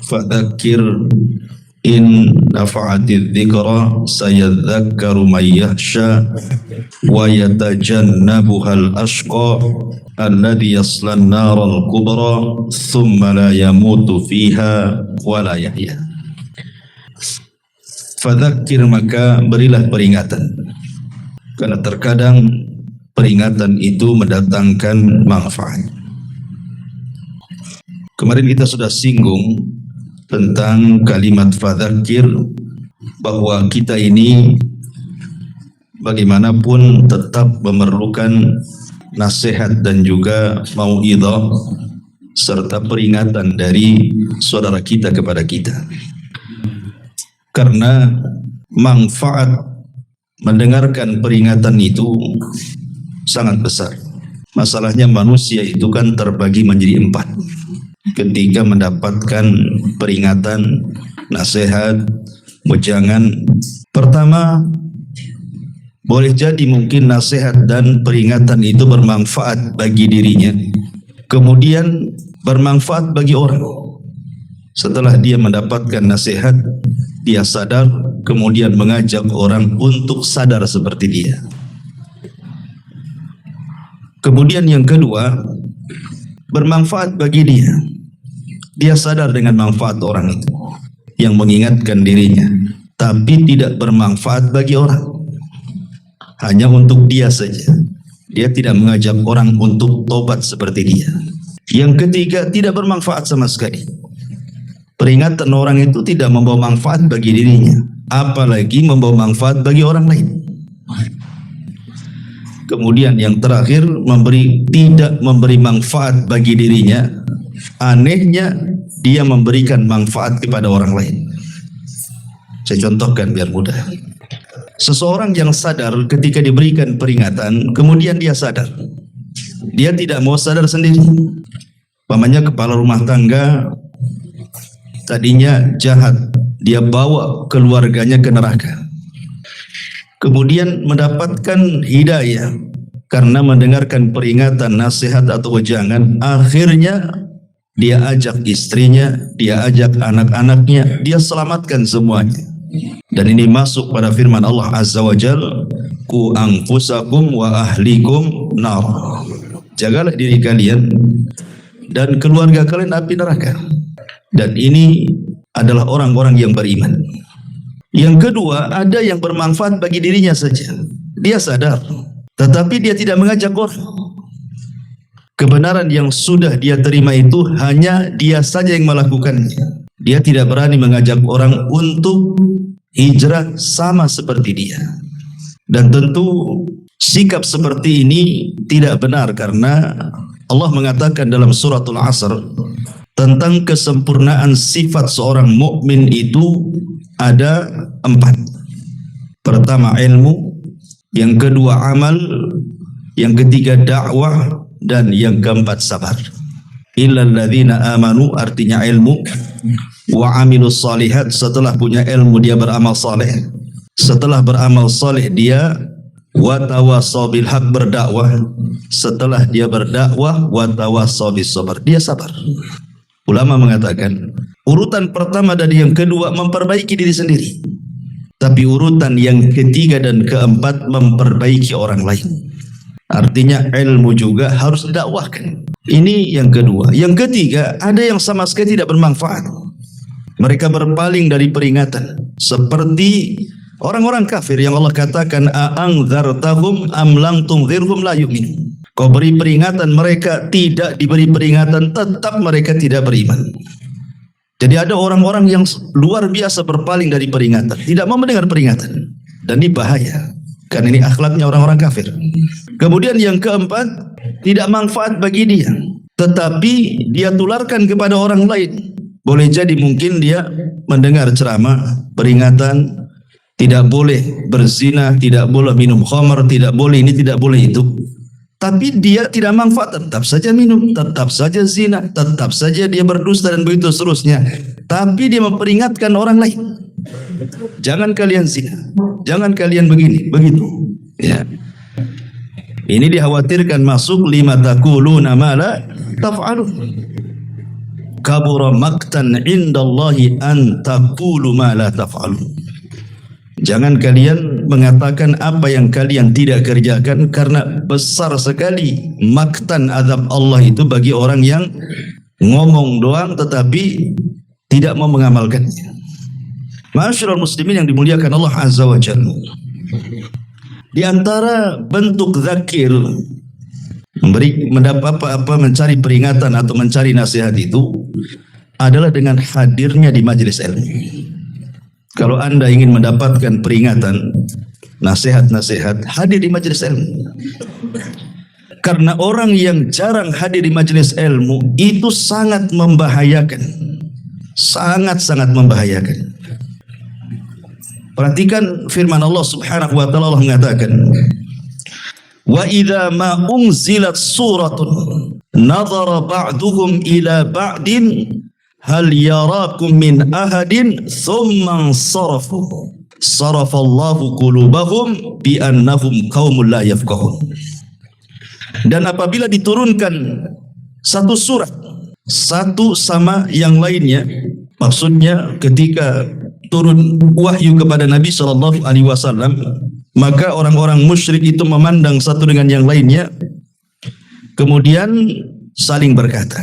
Fadzakir in nafa'ati dzikra sayadzakkaru may yakhsha wa yatajannabuhal ashqa alladhi yaslan naral kubra thumma la yamutu fiha wa la yahya. Fadzakir, maka berilah peringatan, karena terkadang peringatan itu mendatangkan manfaat. Kemarin kita sudah singgung tentang kalimat fadzakir, bahwa kita ini bagaimanapun tetap memerlukan nasihat dan juga mau'idhah serta peringatan dari saudara kita kepada kita, karena manfaat mendengarkan peringatan itu sangat besar. Masalahnya manusia itu kan terbagi menjadi 4 ketika mendapatkan peringatan, nasihat, wejangan. Pertama, boleh jadi mungkin nasihat dan peringatan itu bermanfaat bagi dirinya, kemudian bermanfaat bagi orang. Setelah dia mendapatkan nasihat, dia sadar, kemudian mengajak orang untuk sadar seperti dia. Kemudian yang kedua, bermanfaat bagi dia. Dia sadar dengan manfaat orang itu yang mengingatkan dirinya, tapi tidak bermanfaat bagi orang, hanya untuk dia saja. Dia tidak mengajak orang untuk tobat seperti dia. Yang ketiga, tidak bermanfaat sama sekali. Peringatan orang itu tidak membawa manfaat bagi dirinya, apalagi membawa manfaat bagi orang lain. Kemudian yang terakhir, tidak memberi manfaat bagi dirinya. Anehnya, dia memberikan manfaat kepada orang lain. Saya contohkan biar mudah. Seseorang yang sadar ketika diberikan peringatan, kemudian dia sadar, dia tidak mau sadar sendiri. Umpamanya kepala rumah tangga tadinya jahat, dia bawa keluarganya ke neraka. Kemudian mendapatkan hidayah karena mendengarkan peringatan, nasihat atau wejangan. Akhirnya dia ajak istrinya, dia ajak anak-anaknya, dia selamatkan semuanya. Dan ini masuk pada firman Allah Azza wa Jalla, "Qu anfusakum wa ahlikum nar." Jagalah diri kalian dan keluarga kalian api neraka. Dan ini adalah orang-orang yang beriman. Yang kedua, ada yang bermanfaat bagi dirinya saja. Dia sadar, tetapi dia tidak mengajak orang. Kebenaran yang sudah dia terima itu hanya dia saja yang melakukannya. Dia tidak berani mengajak orang untuk hijrah sama seperti dia. Dan tentu sikap seperti ini tidak benar, karena Allah mengatakan dalam suratul Asr tentang kesempurnaan sifat seorang mukmin itu ada 4. Pertama ilmu, yang kedua amal, yang ketiga dakwah, dan yang keempat sabar. Illal ladzina amanu, artinya ilmu, wa amilus shalihat, setelah punya ilmu dia beramal saleh, setelah beramal saleh dia wa tawassaw bil haq, berdakwah, setelah dia berdakwah wa tawassaw bis sabr, dia sabar. Ulama mengatakan urutan pertama dan yang kedua memperbaiki diri sendiri, tapi urutan yang ketiga dan keempat memperbaiki orang lain. Artinya ilmu juga harus didakwahkan. Ini yang kedua. Yang ketiga, ada yang sama sekali tidak bermanfaat. Mereka berpaling dari peringatan, seperti orang-orang kafir yang Allah katakan, "A'anzartahum am lam tunzirhum la yu'minun." Kau beri peringatan, mereka tidak diberi peringatan, tetap mereka tidak beriman. Jadi ada orang-orang yang luar biasa berpaling dari peringatan, tidak mau mendengar peringatan, dan ini bahaya, karena ini akhlaknya orang-orang kafir. Kemudian yang keempat, tidak manfaat bagi dia, tetapi dia tularkan kepada orang lain. Boleh jadi mungkin dia mendengar ceramah, peringatan, tidak boleh berzina, tidak boleh minum khamar, tidak boleh ini, tidak boleh itu. tapi dia tidak manfaat, tetap saja minum, tetap saja zina, tetap saja dia berdusta dan begitu seterusnya. Tapi dia memperingatkan orang lain, jangan kalian zina, jangan kalian begini, begitu. Ya. Ini dikhawatirkan masuk lima taquluna ma la taf'alun. Kabura maqtan indallahi an taqulu ma la taf'alun. Jangan kalian mengatakan apa yang kalian tidak kerjakan, karena besar sekali maktan azab Allah itu bagi orang yang ngomong doang tetapi tidak mau mengamalkannya. Ma'asyiral muslimin yang dimuliakan Allah Azza wa Jalla. Di antara bentuk zakir mencari peringatan atau mencari nasihat itu adalah dengan hadirnya di majelis ilmu. Kalau Anda ingin mendapatkan peringatan, nasihat-nasihat, hadir di majelis ilmu. Karena orang yang jarang hadir di majelis ilmu itu sangat membahayakan. Sangat-sangat membahayakan. Perhatikan firman Allah Subhanahu wa taala, Allah mengatakan, "Wa idza ma unzilat suratun nadhara ba'duhum ila ba'din hal yarakum min ahadin thumma sarafu sarafallahu qulubahum bi annahum qaumul la yafqahun." Dan apabila diturunkan satu surat, satu sama yang lainnya, maksudnya ketika turun wahyu kepada Nabi sallallahu alaihi wasallam, maka orang-orang musyrik itu memandang satu dengan yang lainnya, kemudian saling berkata,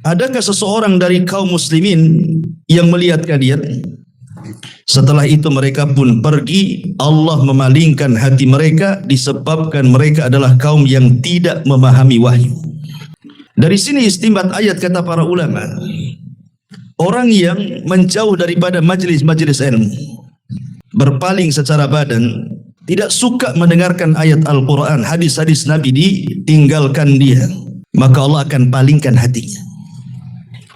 adakah seseorang dari kaum muslimin yang melihat kalian? Setelah itu mereka pun pergi. Allah memalingkan hati mereka disebabkan mereka adalah kaum yang tidak memahami wahyu. Dari sini istinbat ayat, kata para ulama, orang yang menjauh daripada majelis-majelis ilmu, berpaling secara badan, tidak suka mendengarkan ayat Al-Quran, hadis-hadis Nabi, ditinggalkan dia, maka Allah akan palingkan hatinya.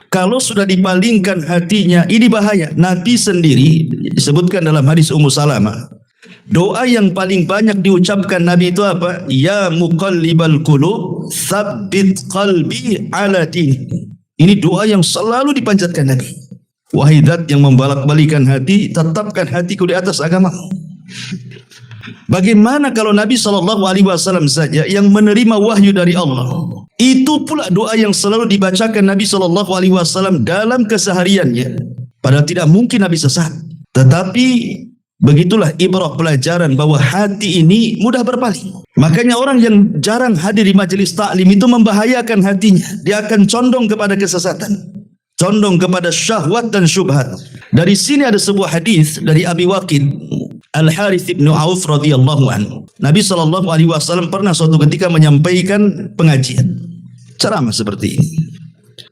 Kalau sudah dipalingkan hatinya, ini bahaya. Nabi sendiri disebutkan dalam hadis Ummu Salamah, doa yang paling banyak diucapkan Nabi itu apa? Ya muqallibal qulub, tsabbit qalbi ala dinik. Ini doa yang selalu dipanjatkan Nabi. Wahai Zat yang membalak-balikan hati, tetapkan hatiku di atas agama. Bagaimana kalau Nabi SAW saja yang menerima wahyu dari Allah? Itu pula doa yang selalu dibacakan Nabi SAW dalam kesehariannya. Padahal tidak mungkin Nabi sesat. Tetapi begitulah ibrah, pelajaran bahwa hati ini mudah berpaling. Makanya orang yang jarang hadir di majelis taklim itu membahayakan hatinya. Dia akan condong kepada kesesatan, condong kepada syahwat dan syubhat. Dari sini ada sebuah hadis dari Abi Waqid Al-Harith bin Auf radhiyallahu anhu. Nabi SAW pernah suatu ketika menyampaikan pengajian, ceramah seperti ini.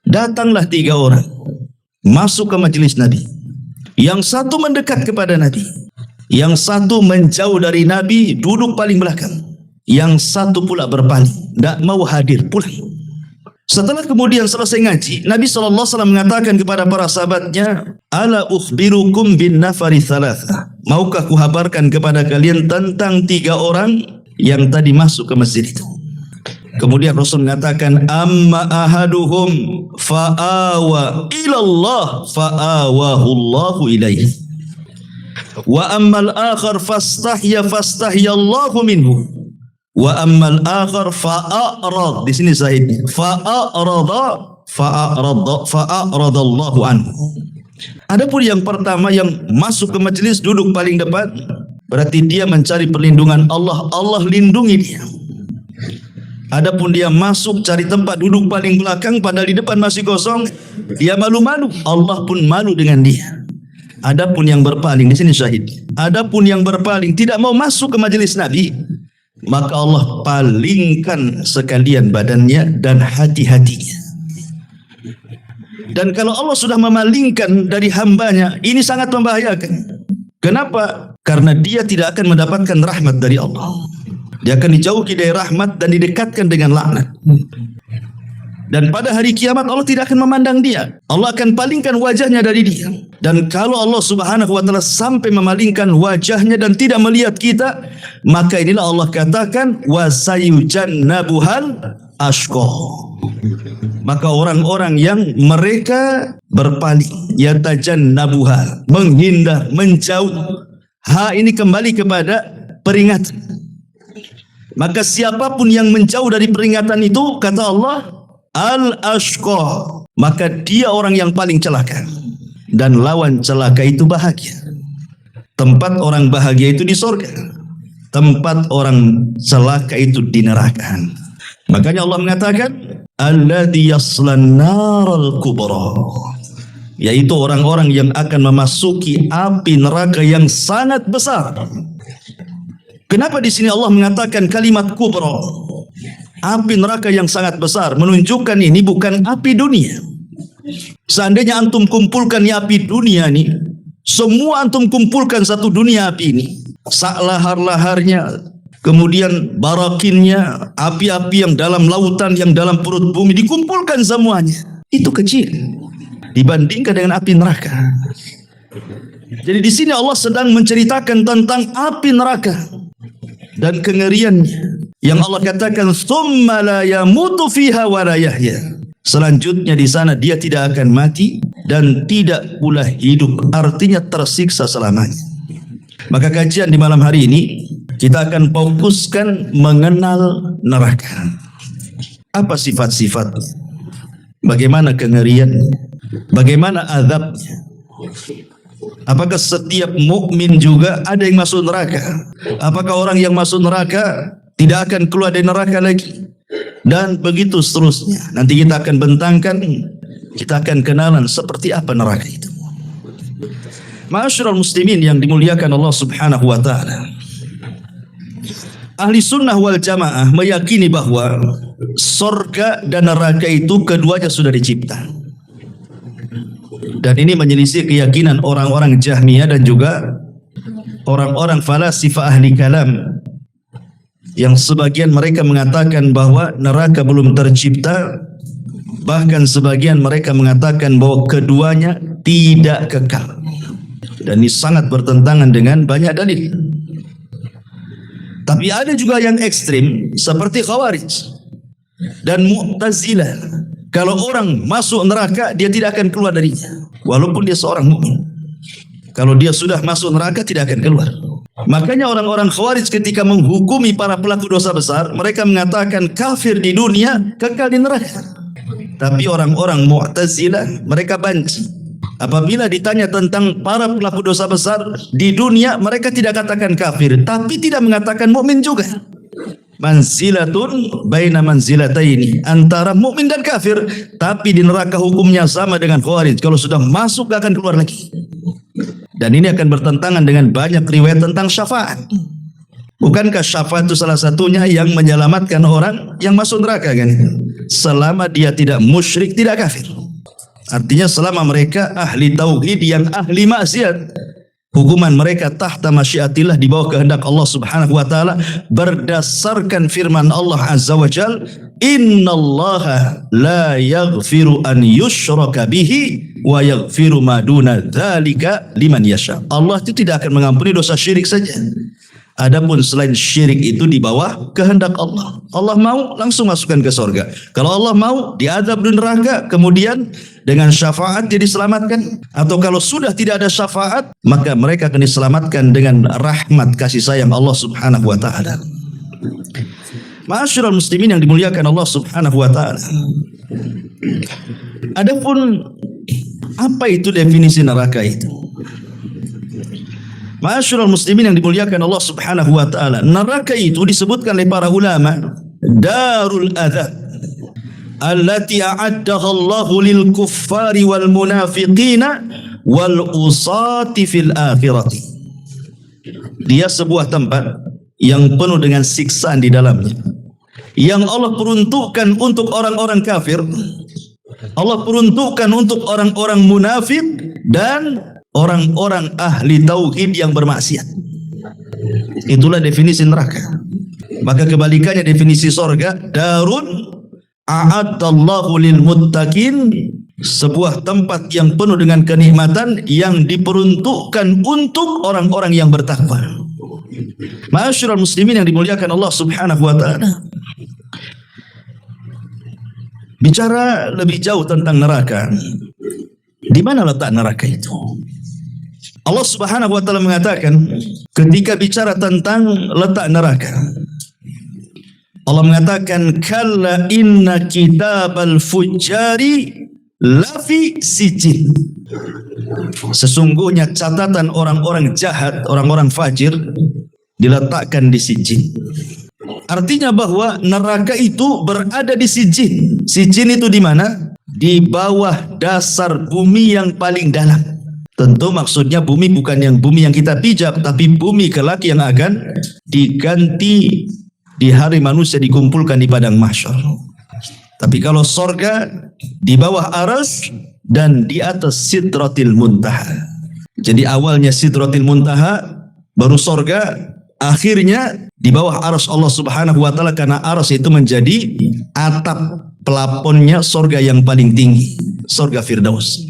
Datanglah 3 orang masuk ke majelis Nabi. Yang satu mendekat kepada Nabi, yang satu menjauh dari Nabi, duduk paling belakang. Yang satu pula berpaling, tidak mau hadir, pulang. Setelah kemudian selesai ngaji, Nabi SAW mengatakan kepada para sahabatnya, Ala ukhbirukum bin nafari thalatha. Maukah kuhabarkan kepada kalian tentang 3 orang yang tadi masuk ke masjid itu? Kemudian Rasul mengatakan, Amma ahaduhum fa'awa ilallah fa'awahullahu ilaihi. Wa ammal akhar fastahyallahu minhu. Wa ammal akhar fa'arad. Di sini sahihnya. Fa'aradallahu anhu. Adapun yang pertama yang masuk ke majelis duduk paling depan, berarti dia mencari perlindungan Allah, Allah lindungi dia. Adapun dia masuk cari tempat duduk paling belakang, padahal di depan masih kosong, dia malu-malu, Allah pun malu dengan dia. Adapun yang berpaling, di sini syahid. Adapun yang berpaling tidak mau masuk ke majelis Nabi, maka Allah palingkan sekalian badannya dan hati-hatinya. Dan kalau Allah sudah memalingkan dari hambanya, ini sangat membahayakan. Kenapa? Karena dia tidak akan mendapatkan rahmat dari Allah. Dia akan dijauhi dari rahmat dan didekatkan dengan laknat. Dan pada hari kiamat Allah tidak akan memandang dia. Allah akan palingkan wajahnya dari dia. Dan kalau Allah subhanahu wa ta'ala sampai memalingkan wajahnya dan tidak melihat kita, maka inilah Allah katakan wasayujannabuhal ashqa. Maka orang-orang yang mereka berpaling, yatajannabuha, menghindar, menjauh. Ini kembali kepada peringatan. Maka siapapun yang menjauh dari peringatan itu, kata Allah, al-ashqa, maka dia orang yang paling celaka. Dan lawan celaka itu bahagia. Tempat orang bahagia itu di surga, tempat orang celaka itu di neraka. Makanya Allah mengatakan alladzi yaslan naral kubra, yaitu orang-orang yang akan memasuki api neraka yang sangat besar. Kenapa di sini Allah mengatakan kalimat kubra? Api neraka yang sangat besar menunjukkan ini bukan api dunia. Seandainya antum kumpulkan api dunia ini, semua antum kumpulkan satu dunia api ini, sak lahar-laharnya, kemudian barakinnya, api-api yang dalam lautan, yang dalam perut bumi, dikumpulkan semuanya, itu kecil dibandingkan dengan api neraka. Jadi di sini Allah sedang menceritakan tentang api neraka dan kengeriannya. Yang Allah katakan tsumma la yamutu fiha wa la yahya. Selanjutnya di sana dia tidak akan mati dan tidak pula hidup, artinya tersiksa selamanya. Maka kajian di malam hari ini kita akan fokuskan mengenal neraka. Apa sifat-sifatnya? Bagaimana kengeriannya? Bagaimana azabnya? Apakah setiap mukmin juga ada yang masuk neraka? Apakah orang yang masuk neraka tidak akan keluar dari neraka lagi? Dan begitu seterusnya. Nanti kita akan bentangkan, kita akan kenalan seperti apa neraka itu. Ma'asyiral muslimin yang dimuliakan Allah Subhanahu wa taala. Ahli sunnah wal jamaah meyakini bahwa surga dan neraka itu keduanya sudah dicipta. Dan ini menyelisih keyakinan orang-orang Jahmiyah dan juga orang-orang falasifah ahli kalam, yang sebagian mereka mengatakan bahwa neraka belum tercipta, bahkan sebagian mereka mengatakan bahwa keduanya tidak kekal. Dan ini sangat bertentangan dengan banyak dalil. Tapi ada juga yang ekstrim seperti Khawarij dan Mu'tazilah. Kalau orang masuk neraka, dia tidak akan keluar darinya, walaupun dia seorang mukmin. Kalau dia sudah masuk neraka, tidak akan keluar. Makanya orang-orang Khawarij ketika menghukumi para pelaku dosa besar, mereka mengatakan kafir di dunia, kekal di neraka. Tapi orang-orang Mu'tazilah, mereka banci. Apabila ditanya tentang para pelaku dosa besar di dunia, mereka tidak katakan kafir, tapi tidak mengatakan mukmin juga. Manzilatun baina manzilataini, antara mukmin dan kafir, tapi di neraka hukumnya sama dengan Khawarij. Kalau sudah masuk gak akan keluar lagi. Dan ini akan bertentangan dengan banyak riwayat tentang syafaat. Bukankah syafaat itu salah satunya yang menyelamatkan orang yang masuk neraka kan? Selama dia tidak musyrik, tidak kafir. Artinya selama mereka ahli tauhid yang ahli maksiat, hukuman mereka tahta masyiatillah, di bawah kehendak Allah Subhanahu wa taala, berdasarkan firman Allah Azza wa Jal, innallaha la yaghfiru an yushraka bihi wa yaghfiru ma duna dzalika liman yasha. Allah itu tidak akan mengampuni dosa syirik saja. Adapun selain syirik itu di bawah kehendak Allah. Allah mau langsung masukkan ke surga. Kalau Allah mau diazab di neraka, kemudian dengan syafaat dia diselamatkan. Atau kalau sudah tidak ada syafaat, maka mereka akan diselamatkan dengan rahmat kasih sayang Allah Subhanahu wa taala. Ma'asyiral muslimin yang dimuliakan Allah Subhanahu wa taala. Adapun apa itu definisi neraka itu? Ma'asyiral muslimin yang dimuliakan Allah Subhanahu wa taala, neraka itu disebutkan oleh para ulama darul adzab allati a'addaha Allah lil kuffari wal munafiqina wal usati fil akhirati. Dia sebuah tempat yang penuh dengan siksaan di dalamnya, yang Allah peruntukkan untuk orang-orang kafir, Allah peruntukkan untuk orang-orang munafik dan orang-orang ahli tauhid yang bermaksiat. Itulah definisi neraka. Maka kebalikannya definisi surga, darun A'addallahu lil muttaqin, sebuah tempat yang penuh dengan kenikmatan yang diperuntukkan untuk orang-orang yang bertakwa. Ma'asyiral muslimin yang dimuliakan Allah Subhanahu wa taala. Bicara lebih jauh tentang neraka. Di mana letak neraka itu? Allah Subhanahu wa taala mengatakan ketika bicara tentang letak neraka, Allah mengatakan kalla inna kitabal fujjari lafi sijin. Sesungguhnya catatan orang-orang jahat, orang-orang fajir diletakkan di sijin. Artinya bahwa neraka itu berada di sijin. Sijin itu di mana? Di bawah dasar bumi yang paling dalam. Tentu maksudnya bumi bukan yang bumi yang kita pijak, tapi bumi kelak yang akan diganti di hari manusia dikumpulkan di padang mahsyar. Tapi kalau sorga di bawah aras dan di atas sidratil muntaha. Jadi awalnya sidratil muntaha, baru sorga, akhirnya di bawah aras Allah Subhanahu wa taala, karena aras itu menjadi atap pelaponnya sorga yang paling tinggi, sorga Firdaus.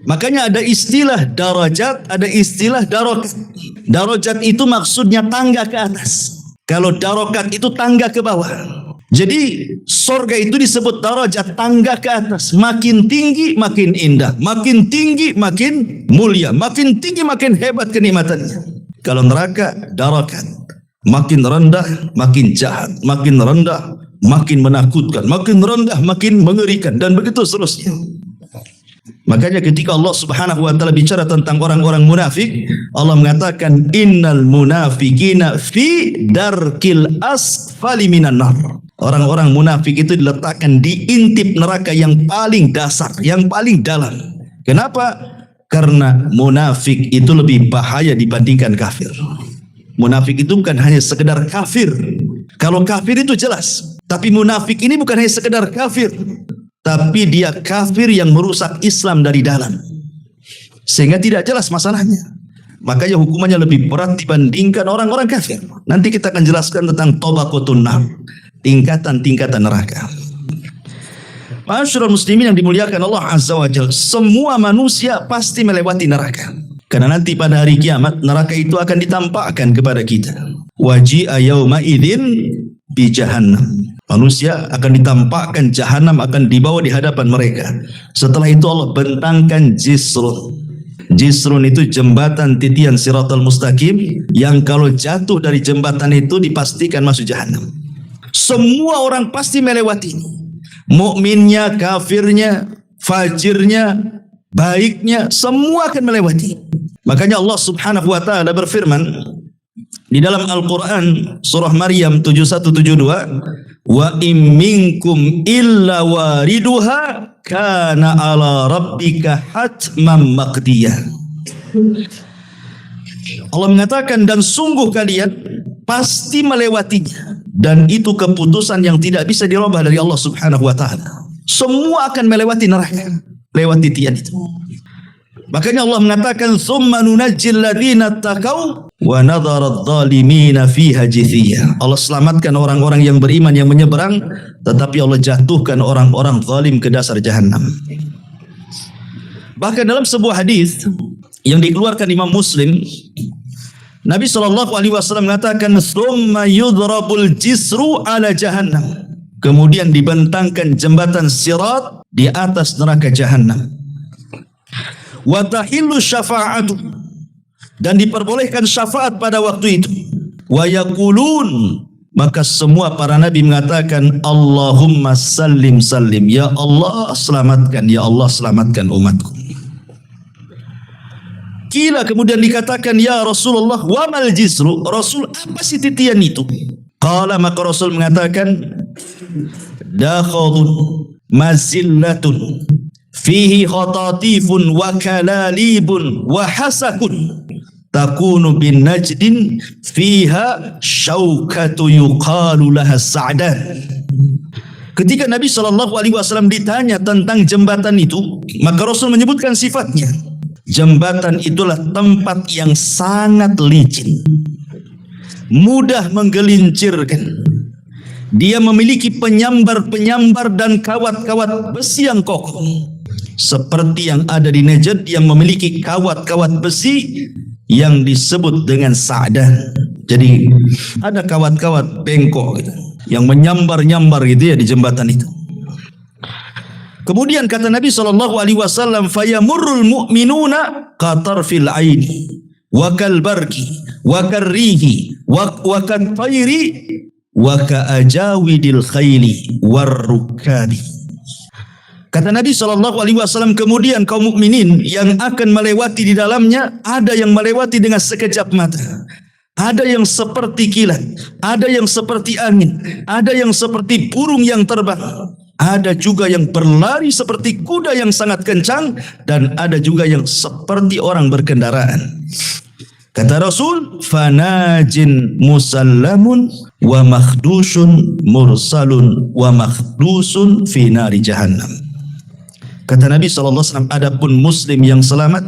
Makanya ada istilah darajat, ada istilah darokat. Darajat itu maksudnya tangga ke atas. Kalau darokat itu tangga ke bawah. Jadi sorga itu disebut darajat, tangga ke atas. Makin tinggi makin indah, makin tinggi makin mulia, makin tinggi makin hebat kenikmatannya. Kalau neraka darokat, makin rendah makin jahat, makin rendah makin menakutkan, makin rendah makin mengerikan, dan begitu seterusnya. Makanya ketika Allah Subhanahu wa taala bicara tentang orang-orang munafik, Allah mengatakan innal munafiqina fi darkil asfali minan nar. Orang-orang munafik itu diletakkan di intip neraka yang paling dasar, yang paling dalam. Kenapa? Karena munafik itu lebih bahaya dibandingkan kafir. Munafik itu bukan hanya sekedar kafir. Kalau kafir itu jelas, tapi munafik ini bukan hanya sekedar kafir, tapi dia kafir yang merusak Islam dari dalam, sehingga tidak jelas masalahnya. Makanya hukumannya lebih berat dibandingkan orang-orang kafir. Nanti kita akan jelaskan tentang tabaqatun nar, tingkatan-tingkatan neraka. Ma'asyiral muslimin yang dimuliakan Allah Azza wa Jalla, semua manusia pasti melewati neraka. Karena nanti pada hari kiamat neraka itu akan ditampakkan kepada kita. Waji'a yauma idzin bi jahannam. Manusia akan ditampakkan jahanam, akan dibawa di hadapan mereka. Setelah itu Allah bentangkan jisrun. Jisrun itu jembatan titian siratal mustaqim, yang kalau jatuh dari jembatan itu dipastikan masuk jahanam. Semua orang pasti melewati. Mukminnya, kafirnya, fajirnya, baiknya, semua akan melewati. Makanya Allah Subhanahu wa taala berfirman di dalam Al-Quran surah Maryam 7172, wa im minkum illa wariduha kana ala rabbika hatman maqdiyah. Allah mengatakan, dan sungguh kalian pasti melewatinya, dan itu keputusan yang tidak bisa dirubah dari Allah Subhanahu wa taala. Semua akan melewati neraka, lewati tian itu. Makanya Allah mengatakan tsumma nunajjil ladzina taqau wa nadhara adh-dhalimina fiha jithiya. Allah selamatkan orang-orang yang beriman yang menyeberang, tetapi Allah jatuhkan orang-orang zalim ke dasar jahanam. Bahkan dalam sebuah hadis yang dikeluarkan Imam Muslim, Nabi SAW mengatakan tsumma yudrabul jisru ala jahannam. Kemudian dibentangkan jembatan sirat di atas neraka jahanam. Wa tahillu syafa'atu, dan diperbolehkan syafaat pada waktu itu. Wa yaqulun, maka semua para nabi mengatakan Allahumma sallim sallim, ya Allah selamatkan, ya Allah selamatkan umatku. Kila, kemudian dikatakan ya Rasulullah wa mal jisru, Rasul apa sih titian itu? Qala, maka Rasul mengatakan dakhadun mazillatun fihi khatatifun wa kalalibun wa hasakun takunu bin najdin fiha syaukatu yuqalu laha sa'dan. Ketika Nabi SAW ditanya tentang jembatan itu, maka Rasul menyebutkan sifatnya. Jembatan itulah tempat yang sangat licin, mudah menggelincirkan, Dia memiliki penyambar-penyambar dan kawat-kawat besi yang kokoh. Seperti yang ada di Najd yang memiliki kawat-kawat besi yang disebut dengan sa'dan. Jadi ada kawat-kawat bengkok gitu, yang menyambar-nyambar gitu ya di jembatan itu. Kemudian kata Nabi SAW, fayamurrul mu'minuna qatarfil aini wa kal barqi wa karrihi wa katayri wa ka'ajawidil khayli warrukabi. Kata Nabi SAW, kemudian kaum mukminin yang akan melewati di dalamnya, ada yang melewati dengan sekejap mata, ada yang seperti kilat, ada yang seperti angin, ada yang seperti burung yang terbang, ada juga yang berlari seperti kuda yang sangat kencang, dan ada juga yang seperti orang berkendaraan. Kata Rasul, fanajin musallamun wa makhdusun mursalun wa makhdusun fi nari jahannam. Kata Nabi SAW, adapun muslim yang selamat,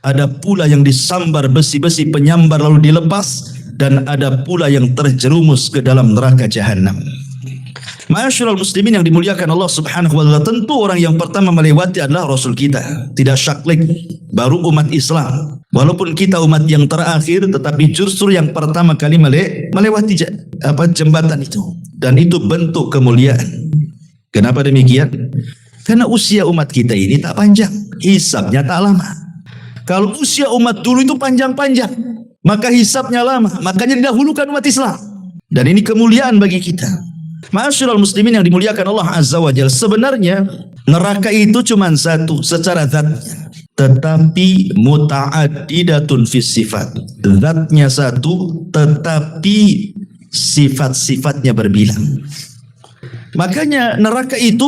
ada pula yang disambar besi-besi penyambar lalu dilepas, dan ada pula yang terjerumus ke dalam neraka jahanam. Ma'asyiral muslimin yang dimuliakan Allah Subhanahu wa taala, tentu orang yang pertama melewati adalah Rasul kita, tidak syak lagi, baru umat Islam. Walaupun kita umat yang terakhir, tetapi justru yang pertama kali melewati jembatan itu, dan itu bentuk kemuliaan. Kenapa demikian? Karena usia umat kita ini tak panjang, hisabnya tak lama. Kalau usia umat dulu itu panjang-panjang, maka hisabnya lama, makanya didahulukan umat Islam. Dan ini kemuliaan bagi kita. Ma'asyiral muslimin yang dimuliakan Allah Azza wa Jalla, sebenarnya neraka itu cuma satu secara zatnya, tetapi muta'addidatun fis sifat. Zatnya satu, tetapi sifat-sifatnya berbilang. Makanya neraka itu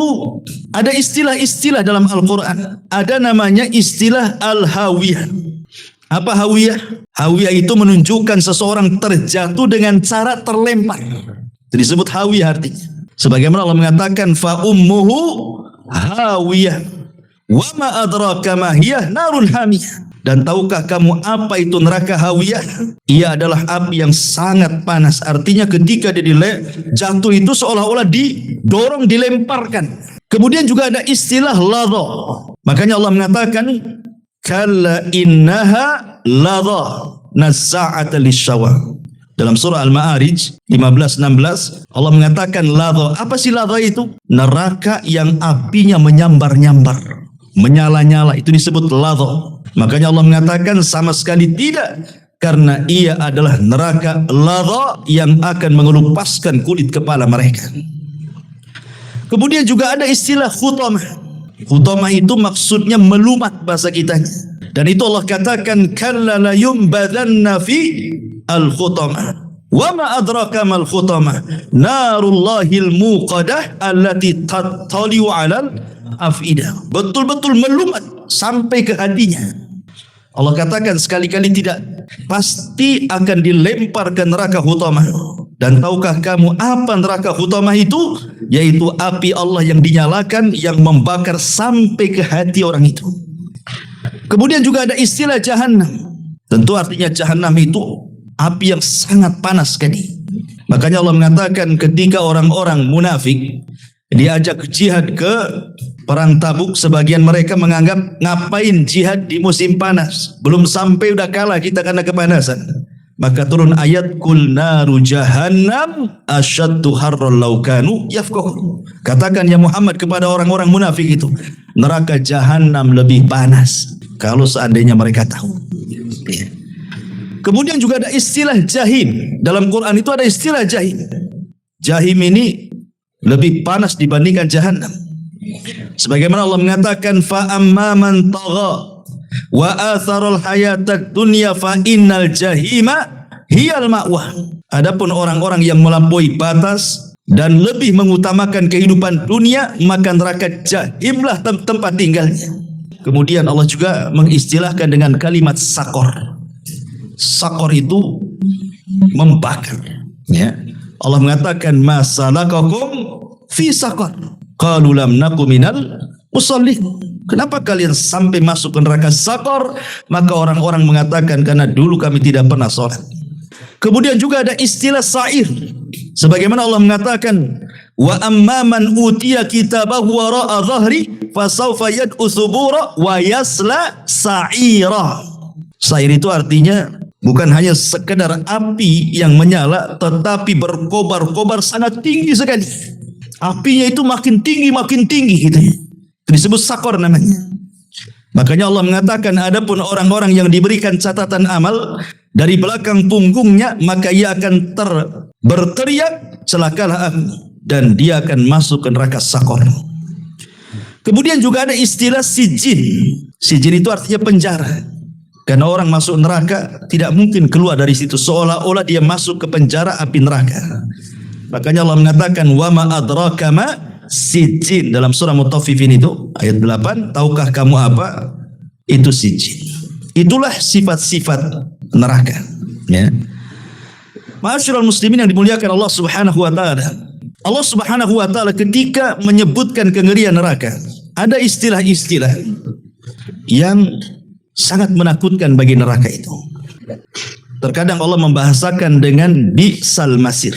ada istilah-istilah dalam Al-Quran. Ada namanya istilah al-hawiyah. Apa hawiyah? Hawiyah itu menunjukkan seseorang terjatuh dengan cara terlempar. Itu disebut hawiyah artinya. Sebagaimana Allah mengatakan, fa ummuhu hawiyah wa ma adraka ma hiya narun hamiyah. Dan tahukah kamu apa itu neraka hawiyah? Ia adalah api yang sangat panas. Artinya ketika dia jatuh itu seolah-olah didorong, dilemparkan. Kemudian juga ada istilah ladha. Makanya Allah mengatakan, kalla innaha ladha nazza'ata lisyawa. Dalam surah Al-Ma'arij 15-16 Allah mengatakan ladha. Apa sih ladha itu? Neraka yang apinya menyambar-nyambar, menyala-nyala, itu disebut ladha. Makanya Allah mengatakan sama sekali tidak, karena ia adalah neraka ladha yang akan mengelupaskan kulit kepala mereka. Kemudian juga ada istilah khutamah. Khutamah itu maksudnya melumat bahasa kitanya. Dan itu Allah katakan kalla la yumbadanna fi al-khutamah. Wa ma adraka mal khutamah narullahil muqadah allati tattali'u 'alal afidah. Betul-betul melumat sampai ke hatinya. Allah katakan sekali-kali tidak, pasti akan dilempar ke neraka hutamah. Dan tahukah kamu apa neraka hutamah itu? Yaitu api Allah yang dinyalakan, yang membakar sampai ke hati orang itu. Kemudian juga ada istilah jahannam. Tentu artinya jahannam itu api yang sangat panas sekali. Makanya Allah mengatakan ketika orang-orang munafik diajak jihad ke perang Tabuk, sebagian mereka menganggap ngapain jihad di musim panas, belum sampai udah kalah kita karena kepanasan. Maka turun ayat kul naru jahannam asyaddu harran law kanu yafqahun. Katakan ya Muhammad kepada orang-orang munafik itu, neraka jahanam lebih panas kalau seandainya mereka tahu. Kemudian juga ada istilah jahim. Dalam Quran itu ada istilah jahim. Jahim ini lebih panas dibandingkan jahanam. Sebagaimana Allah mengatakan fa amma man tagha wa atharal hayatad dunya fa innal jahima hiyal ma'wah. Adapun orang-orang yang melampaui batas dan lebih mengutamakan kehidupan dunia, maka neraka jahimlah tempat tinggalnya. Kemudian Allah juga mengistilahkan dengan kalimat sakor. Sakor itu membakar, ya. Allah mengatakan masalakakum fi sakor. Qalu lam naku minal musallin. Kenapa kalian sampai masuk ke neraka sakor? Maka orang-orang mengatakan karena dulu kami tidak pernah sholat. Kemudian juga ada istilah sa'ir. Sebagaimana Allah mengatakan, wa amman utiya kitabahu wara'a dhahri fasawfa yad'u thubura wa yasla sa'ira. Sa'ir itu artinya bukan hanya sekedar api yang menyala, tetapi berkobar-kobar sangat tinggi sekali. Apinya itu makin tinggi gitu. Disebut sakor namanya. Makanya Allah mengatakan, adapun orang-orang yang diberikan catatan amal dari belakang punggungnya, maka ia akan berteriak, celakalah aku, dan dia akan masuk ke neraka sakor. Kemudian juga ada istilah sijin. Sijin itu artinya penjara. Karena orang masuk neraka tidak mungkin keluar dari situ, seolah-olah dia masuk ke penjara api neraka. Makanya Allah mengatakan, wa ma adraka ma sijin, dalam surah Mutaffifin itu ayat 8, tahukah kamu apa itu sijin? Itulah sifat-sifat neraka, ya. Ma'asyiral muslimin yang dimuliakan Allah Subhanahu wa taala. Allah Subhanahu wa taala ketika menyebutkan kengerian neraka, ada istilah-istilah yang sangat menakutkan bagi neraka itu. Terkadang Allah membahasakan dengan bi'sal masir.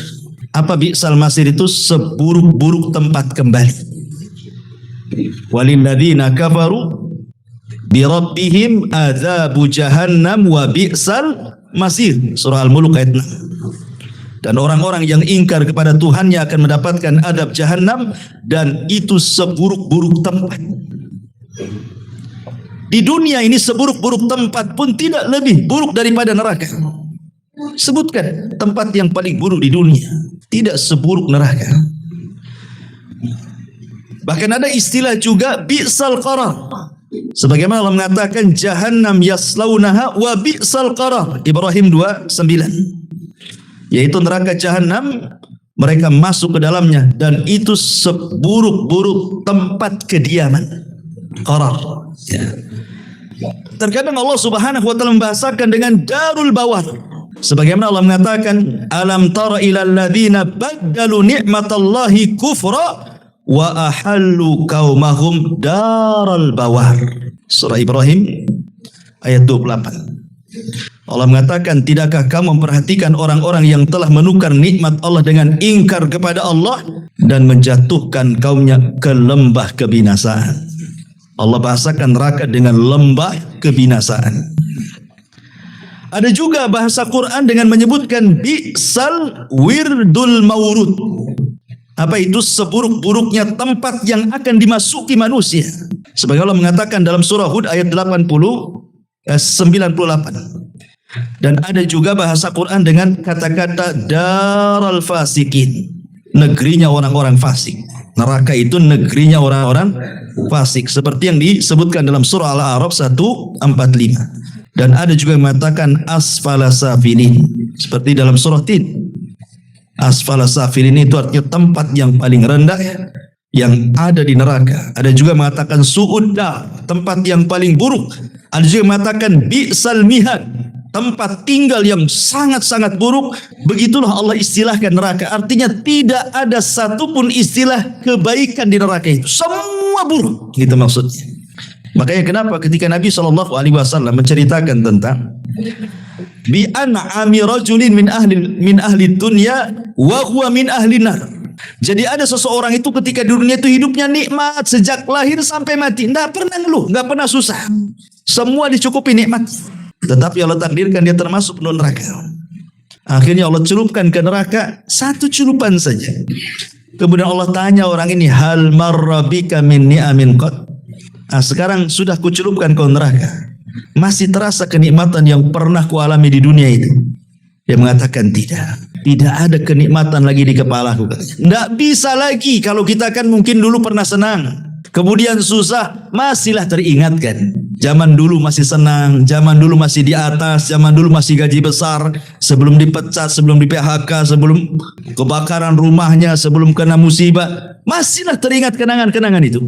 Apa bi'sal masir itu? Seburuk-buruk tempat kembali. Walilladzina kafaru bi rabbihim adzabu jahannam wa bi'sal masir. Surah Al-Mulk ayat 6. Dan orang-orang yang ingkar kepada Tuhannya akan mendapatkan adab jahannam, dan itu seburuk-buruk tempat. Di dunia ini seburuk-buruk tempat pun tidak lebih buruk daripada neraka. Sebutkan tempat yang paling buruk di dunia, tidak seburuk neraka. Bahkan ada istilah juga bi'sal qarar. Sebagaimana Allah mengatakan, jahannam yaslaunaha wa bi'sal qarar. Ibrahim 2:9. Yaitu neraka jahannam, mereka masuk ke dalamnya, dan itu seburuk-buruk tempat kediaman. Qarar, ya. Terkadang Allah Subhanahu wa taala membahasakan dengan darul bawar. Sebagaimana Allah mengatakan, alam tara ilal ladzina baddalu ni'matallahi kufra wa ahallu qaumahum daral bawar. Surah Ibrahim ayat 28. Allah mengatakan, tidakkah kamu memperhatikan orang-orang yang telah menukar nikmat Allah dengan ingkar kepada Allah dan menjatuhkan kaumnya ke lembah kebinasaan. Allah bahasakan neraka dengan lembah kebinasaan. Ada juga bahasa Quran dengan menyebutkan bi'sal wirdul maurud. Apa itu? Seburuk-buruknya tempat yang akan dimasuki manusia. Sebagaimana Allah mengatakan dalam surah Hud ayat 98. Dan ada juga bahasa Quran dengan kata-kata daral fasikin, negerinya orang-orang fasik. Neraka itu negerinya orang-orang fasik, seperti yang disebutkan dalam surah Al-A'raf 1:45. Dan ada juga yang mengatakan asfala safilin, seperti dalam surah Tin. Asfala safilin itu artinya tempat yang paling rendah yang ada di neraka. Ada juga mengatakan su'udda, tempat yang paling buruk. Ada juga mengatakan bi'sal mihad, tempat tinggal yang sangat-sangat buruk. Begitulah Allah istilahkan neraka. Artinya tidak ada satupun istilah kebaikan di neraka itu. Semua buruk, gitu maksudnya. Makanya kenapa ketika Nabi SAW menceritakan tentang bi an'ami rajulin min ahli dunya wa huwa min ahli nar. Jadi ada seseorang itu ketika di dunia itu hidupnya nikmat sejak lahir sampai mati, tidak pernah ngeluh, nggak pernah susah, semua dicukupi nikmat. Tetapi Allah takdirkan dia termasuk penduduk neraka. Akhirnya Allah celupkan ke neraka satu celupan saja. Kemudian Allah tanya orang ini, hal marra bika min ni'amin qad. Sekarang sudah kucelupkan kau neraka, masih terasa kenikmatan yang pernah kualami di dunia itu? Dia mengatakan tidak. Tidak ada kenikmatan lagi di kepalaku. Tidak bisa lagi. Kalau kita kan mungkin dulu pernah senang, kemudian susah, masihlah teringatkan. Zaman dulu masih senang, zaman dulu masih di atas, zaman dulu masih gaji besar, sebelum dipecat, sebelum di PHK, sebelum kebakaran rumahnya, sebelum kena musibah, masihlah teringat kenangan-kenangan itu.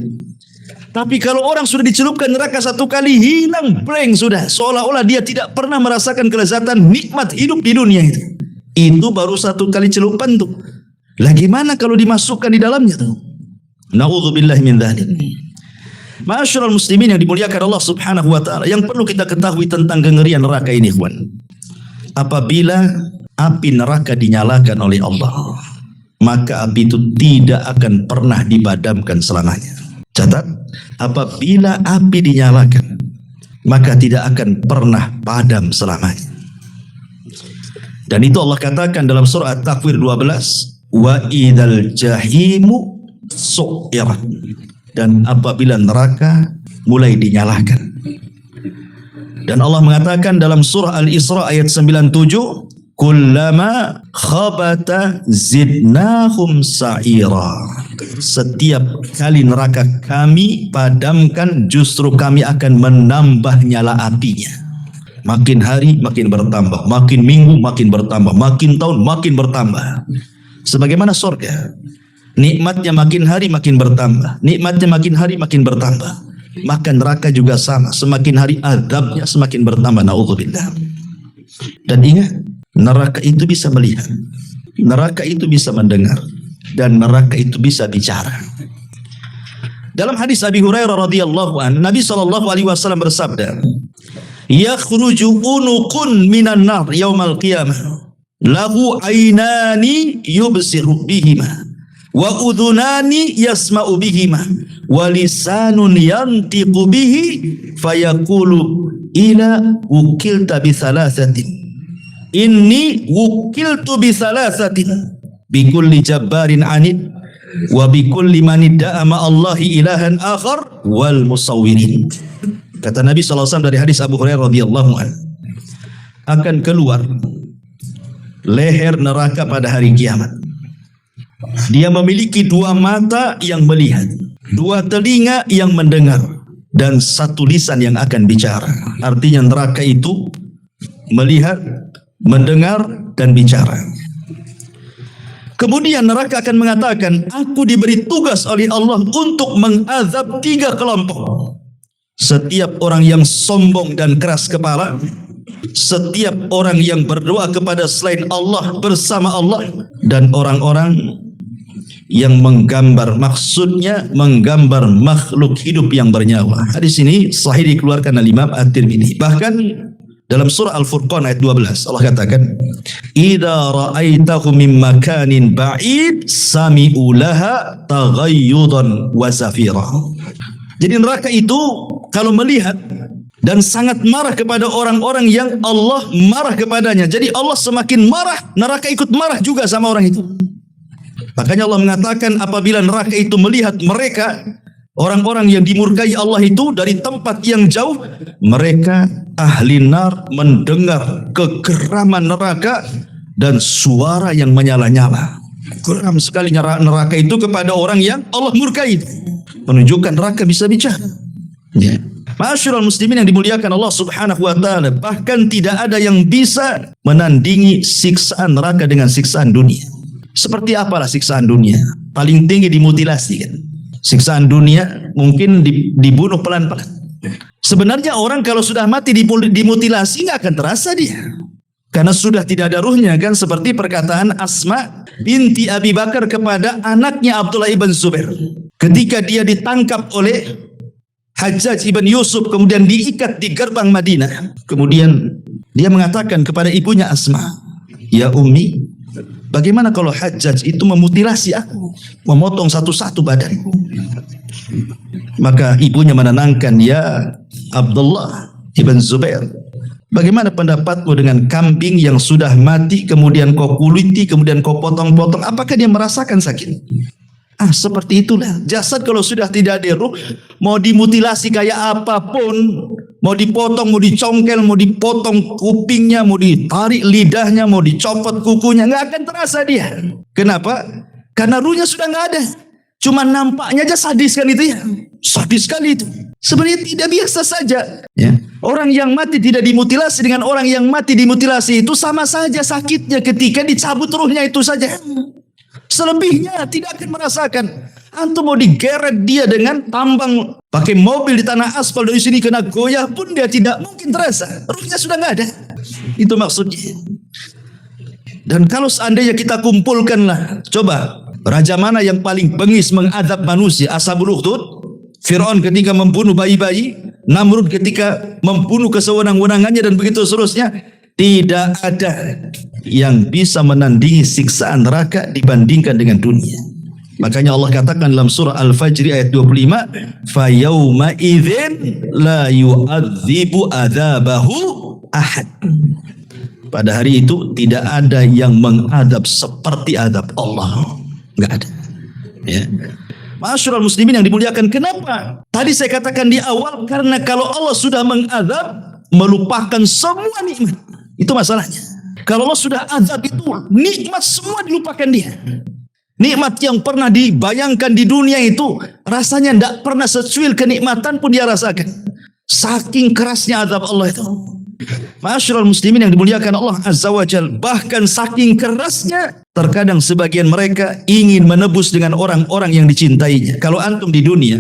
Tapi kalau orang sudah dicelupkan neraka satu kali, hilang blank sudah, seolah-olah dia tidak pernah merasakan kelezatan nikmat hidup di dunia itu. Itu baru satu kali celupan tuh. Lagi mana kalau dimasukkan di dalamnya tuh? Na'udzubillahi min dzalik. Ma'asyiral muslimin yang dimuliakan Allah Subhanahu wa taala, yang perlu kita ketahui tentang kengerian neraka ini, ikhwan. Apabila api neraka dinyalakan oleh Allah, maka api itu tidak akan pernah dipadamkan selamanya. Catat, apabila api dinyalakan, maka tidak akan pernah padam selamanya. Dan itu Allah katakan dalam surah At-Takwir 12, wa idzal jahimu su'irat. Dan apabila neraka mulai dinyalakan. Dan Allah mengatakan dalam surah Al-Isra ayat 97, kullama khabata zidnahum sa'ira. Setiap kali neraka kami padamkan, justru kami akan menambah nyala apinya. Makin hari makin bertambah, makin minggu makin bertambah, makin tahun makin bertambah. Sebagaimana surga, nikmatnya makin hari makin bertambah, nikmatnya makin hari makin bertambah. Maka neraka juga sama, semakin hari azabnya semakin bertambah. Na'udzubillah. Dan ingat, neraka itu bisa melihat, neraka itu bisa mendengar, dan neraka itu bisa bicara. Dalam hadis Abi Hurairah radhiyallahu anhu, Nabi SAW bersabda, yakhruju unuqun minan nar yaumal qiyamah lahu aynani yubsiru bihima wa udhunani yasma'u bihima wa lisanun yantiqu bihi fayaqulu ila wukilta bi thalathatin inni wukiltu bi thalathatin bi kulli jabbarin anid wa bi kulli man idda'a ma Allahi ilahan akhar wal musawwirin. Kata Nabi SAW dari hadis Abu Hurairah radhiyallahu anhu, akan keluar leher neraka pada hari kiamat. Dia memiliki dua mata yang melihat, dua telinga yang mendengar, dan satu lisan yang akan bicara. Artinya neraka itu melihat, mendengar, dan bicara. Kemudian neraka akan mengatakan, aku diberi tugas oleh Allah untuk mengazab 3 kelompok. Setiap orang yang sombong dan keras kepala, setiap orang yang berdoa kepada selain Allah bersama Allah, dan orang-orang yang menggambar, maksudnya menggambar makhluk hidup yang bernyawa. Hadis ini sahih dikeluarkan oleh Imam At-Tirmidzi. Bahkan dalam surah Al-Furqan ayat 12 Allah katakan, idza ra'aitahu min makanin ba'id sami'u laha taghayyudan wa zafira. Jadi neraka itu kalau melihat dan sangat marah kepada orang-orang yang Allah marah kepadanya. Jadi Allah semakin marah, neraka ikut marah juga sama orang itu. Makanya Allah mengatakan apabila neraka itu melihat mereka, orang-orang yang dimurkai Allah itu dari tempat yang jauh, mereka ahli nar mendengar kegeraman neraka dan suara yang menyala-nyala. Geram sekali neraka itu kepada orang yang Allah murkai, menunjukkan neraka bisa bicara. Ya. Ma'asyiral muslimin yang dimuliakan Allah Subhanahu wa taala, bahkan tidak ada yang bisa menandingi siksaan neraka dengan siksaan dunia. Seperti apalah siksaan dunia? Paling tinggi dimutilasi kan. Siksaan dunia mungkin dibunuh pelan-pelan. Sebenarnya orang kalau sudah mati dimutilasi nggak akan terasa dia, karena sudah tidak ada ruhnya kan, seperti perkataan Asma binti Abi Bakar kepada anaknya Abdullah ibn Zubair ketika dia ditangkap oleh Hajjaj ibn Yusuf, kemudian diikat di gerbang Madinah. Kemudian dia mengatakan kepada ibunya Asma, ya Ummi, bagaimana kalau Hajjaj itu memutilasi aku, memotong satu-satu badanku? Maka ibunya menenangkan, ya Abdullah ibn Zubair, bagaimana pendapatmu dengan kambing yang sudah mati, kemudian kau kuliti, kemudian kau potong-potong, apakah dia merasakan sakit? Seperti itulah jasad kalau sudah tidak ada ruh, mau dimutilasi kayak apapun, mau dipotong, mau dicongkel, mau dipotong kupingnya, mau ditarik lidahnya, mau dicopot kukunya, nggak akan terasa dia. Kenapa? Karena ruhnya sudah nggak ada. Cuma nampaknya aja sadis kan itu ya, sadis sekali itu. Sebenarnya tidak biasa saja. Ya. Orang yang mati tidak dimutilasi dengan orang yang mati dimutilasi itu sama saja sakitnya ketika dicabut ruhnya itu saja. Selebihnya tidak akan merasakan. Antum mau digeret dia dengan tambang, pakai mobil di tanah aspal dari sini kena goyah pun dia tidak mungkin terasa. Ruhnya sudah nggak ada. Itu maksudnya. Dan kalau seandainya kita kumpulkanlah, coba raja mana yang paling bengis mengadab manusia? Ashabul Ukhdud, Fir'aun ketika membunuh bayi-bayi, Namrud ketika membunuh kesewenang-wenangannya, dan begitu seterusnya. Tidak ada yang bisa menandingi siksaan neraka dibandingkan dengan dunia. Makanya Allah katakan dalam surah Al-Fajr ayat 25, fa yauma idzin la yu'adzibu adzabahu ahad. Pada hari itu tidak ada yang mengadab seperti adab Allah. Enggak ada. Ya. Ma'asyiral muslimin yang dimuliakan, kenapa? Tadi saya katakan di awal, karena kalau Allah sudah mengadab, melupakan semua nikmat. Itu masalahnya. Kalau Allah sudah azab itu, nikmat semua dilupakan dia. Nikmat yang pernah dibayangkan di dunia itu rasanya tidak pernah secuil kenikmatan pun dia rasakan. Saking kerasnya azab Allah itu. Ma'asyiral muslimin yang dimuliakan Allah Azza wa Jal, bahkan saking kerasnya terkadang sebagian mereka ingin menebus dengan orang-orang yang dicintainya. Kalau antum di dunia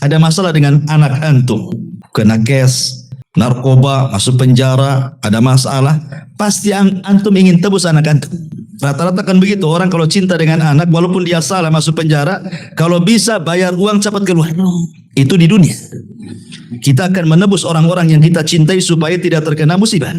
ada masalah dengan anak antum, kena kes, narkoba, masuk penjara, ada masalah, pasti antum ingin tebus anak antum. Rata-rata kan begitu, orang kalau cinta dengan anak walaupun dia salah masuk penjara, kalau bisa bayar uang cepat keluar. Itu di dunia. Kita akan menebus orang-orang yang kita cintai supaya tidak terkena musibah.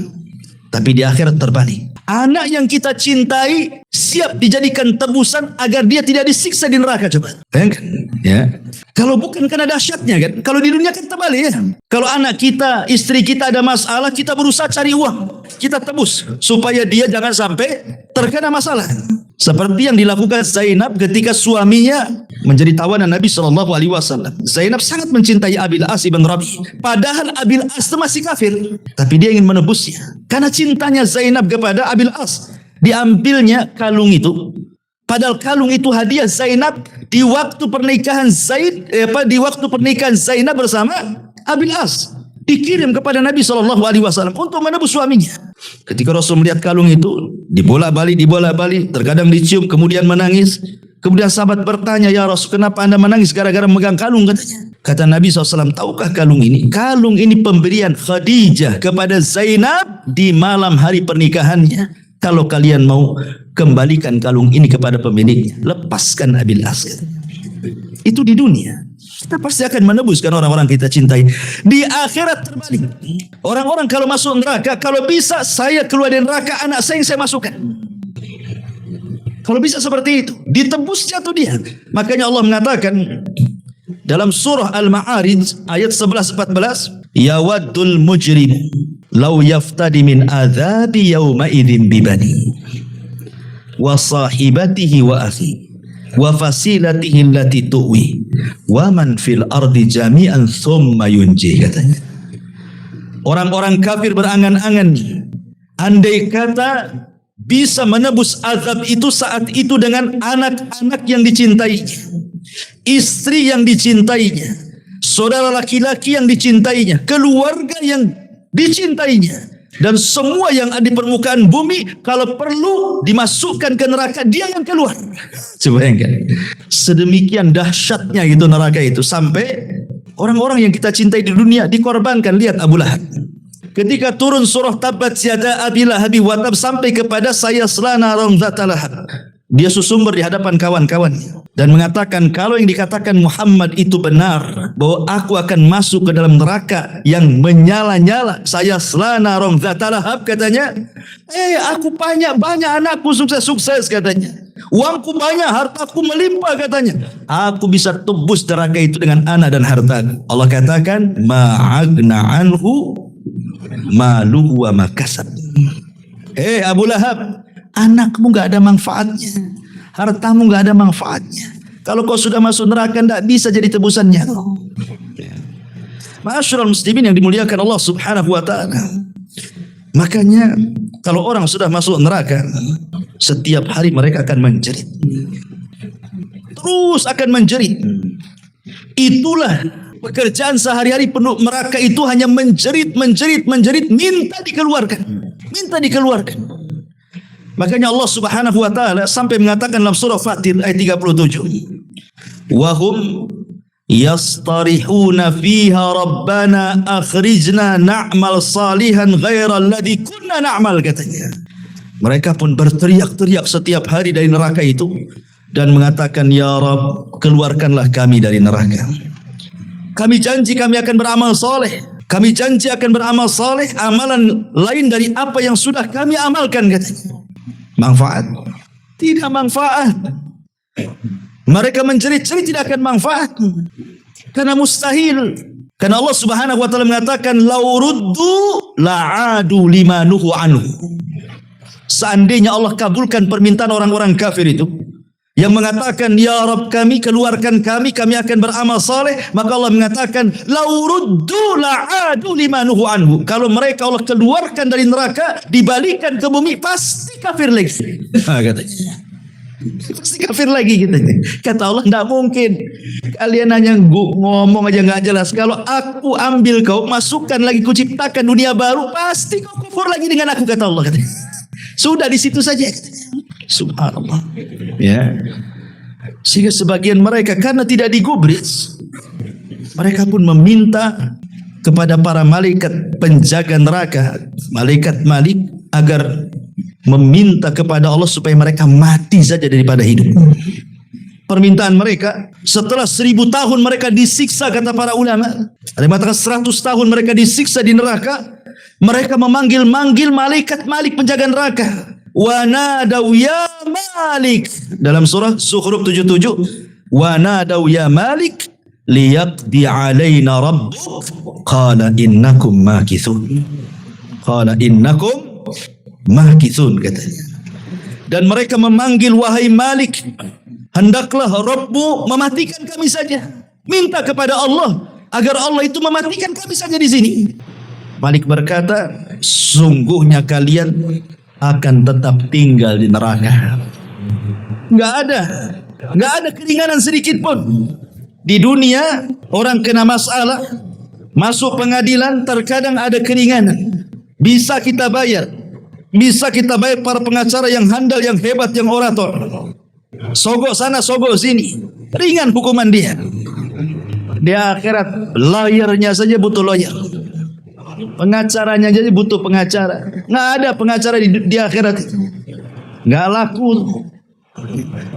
Tapi di akhirat terbalik. Anak yang kita cintai siap dijadikan tebusan agar dia tidak disiksa di neraka, coba. Bayangkan, ya. Kalau bukan karena dahsyatnya kan, kalau di dunia kan terbalik ya. Kalau anak kita, istri kita ada masalah, kita berusaha cari uang, kita tebus supaya dia jangan sampai terkena masalah. Seperti yang dilakukan Zainab ketika suaminya menjadi tawanan Nabi SAW. Zainab sangat mencintai Abil As ibn Rabi. Padahal Abil As itu masih kafir, tapi dia ingin menebusnya. Karena cintanya Zainab kepada Abil As, diambilnya kalung itu. Padahal kalung itu hadiah Zainab di waktu pernikahan Zainab bersama Abil As, dikirim kepada Nabi SAW untuk menebus suaminya. Ketika Rasul melihat kalung itu, dibolak-balik, terkadang dicium, kemudian menangis. Kemudian sahabat bertanya, ya Rasul, kenapa anda menangis gara-gara memegang kalung? Katanya. Kata Nabi SAW, tahukah kalung ini? Kalung ini pemberian Khadijah kepada Zainab di malam hari pernikahannya. Kalau kalian mau kembalikan kalung ini kepada pemiliknya, lepaskan Abil As. Itu di dunia. Kita pasti akan menebuskan orang-orang kita cintai. Di akhirat terbalik. Orang-orang kalau masuk neraka, kalau bisa saya keluar dari neraka, anak saya yang saya masukkan. Kalau bisa seperti itu, ditebusnya tuh dia. Makanya Allah mengatakan dalam surah Al-Ma'arij ayat 11-14, yawaddul mujrim law yaftadi min adzabi yawma idzin bibani wa sahibatihi wa akhi wa fasilatihi allati tuwi wa man fil ardi jami'an thumma yunji, katanya. Orang-orang kafir berangan-angan, andai kata bisa menebus azab itu saat itu dengan anak-anak yang dicintainya, istri yang dicintainya, saudara laki-laki yang dicintainya, keluarga yang dicintainya, dan semua yang ada di permukaan bumi, kalau perlu dimasukkan ke neraka, dia yang keluar. Coba bayangkan, sedemikian dahsyatnya gitu neraka itu, sampai orang-orang yang kita cintai di dunia dikorbankan. Lihat Abu Lahab, ketika turun surah Tabbat yada Abi Lahab wa tab sampai kepada sayasla naran dzata lahab, dia susumber di hadapan kawan-kawannya dan mengatakan, kalau yang dikatakan Muhammad itu benar, bahwa aku akan masuk ke dalam neraka yang menyala-nyala, sayasla naran dzata lahab, katanya, aku banyak anakku sukses-sukses, katanya, uangku banyak, hartaku melimpah, katanya, aku bisa tebus neraka itu dengan anak dan harta. Allah katakan, ma'agna anhu maluhu wa makasab. Abu Lahab, anakmu gak ada manfaatnya, hartamu gak ada manfaatnya. Kalau kau sudah masuk neraka, tidak bisa jadi tebusannya. Ma'asyiral muslimin yang dimuliakan Allah Subhanahu wa ta'ala. Makanya kalau orang sudah masuk neraka, setiap hari mereka akan menjerit, terus akan menjerit. Itulah pekerjaan sehari-hari penuh neraka itu, hanya menjerit, minta dikeluarkan. Makanya Allah Subhanahu wa taala sampai mengatakan dalam surah Fatir ayat 37, wa hum yastarihuna fiha rabbana akhrijna na'mal salihan ghaira alladhi kunna na'mal, katanya. Mereka pun berteriak-teriak setiap hari dari neraka itu dan mengatakan, ya Rabb, keluarkanlah kami dari neraka. Kami janji kami akan beramal soleh. Kami janji akan beramal saleh, amalan lain dari apa yang sudah kami amalkan, katanya. Manfaat? Tidak manfaat. Mereka menjerit-jerit tidak akan manfaat. Karena mustahil. Karena Allah Subhanahu wa taala mengatakan lau ruddu la'adu lima nuhu anhu. Seandainya Allah kabulkan permintaan orang-orang kafir itu yang mengatakan ya Rabb kami, keluarkan kami akan beramal saleh, maka Allah mengatakan lau ruddu la'adu lima nuhu anhu. Kalau mereka Allah keluarkan dari neraka, dibalikan ke bumi, pasti kafir lagi. Katanya. Pasti kafir lagi gitu. Kata Allah, tidak mungkin. Kalian hanya ngomong aja nggak jelas. Kalau aku ambil kau, masukkan lagi, kuciptakan dunia baru, pasti kau kufur lagi dengan aku, kata Allah. Sudah di situ saja. Subhanallah. Ya. Sehingga sebagian mereka karena tidak digubris, mereka pun meminta kepada para malaikat penjaga neraka, malaikat Malik, agar meminta kepada Allah supaya mereka mati saja daripada hidup. Permintaan mereka setelah 1000 tahun mereka disiksa, kata para ulama. Ada yang mengatakan 100 tahun mereka disiksa di neraka. Mereka memanggil-manggil malaikat Malik penjaga neraka. Wa nadau ya Malik. Dalam surah Zukhruf 77. Wa nadau ya Malik liyaqdi alaina rabbuk. Qala innakum makithun. Qala innakum makithun, katanya. Dan mereka memanggil, wahai Malik, hendaklah Rabbmu mematikan kami saja. Minta kepada Allah agar Allah itu mematikan kami saja di sini. Malik berkata, sungguhnya kalian akan tetap tinggal di neraka. Nggak ada keringanan sedikit pun. Di dunia orang kena masalah, masuk pengadilan, terkadang ada keringanan. Bisa kita bayar para pengacara yang handal, yang hebat, yang orator. Sogok sana, sogok sini, ringan hukuman dia. Di akhirat lawyernya saja butuh lawyer, pengacaranya jadi butuh pengacara. Nggak ada pengacara di akhirat, nggak laku.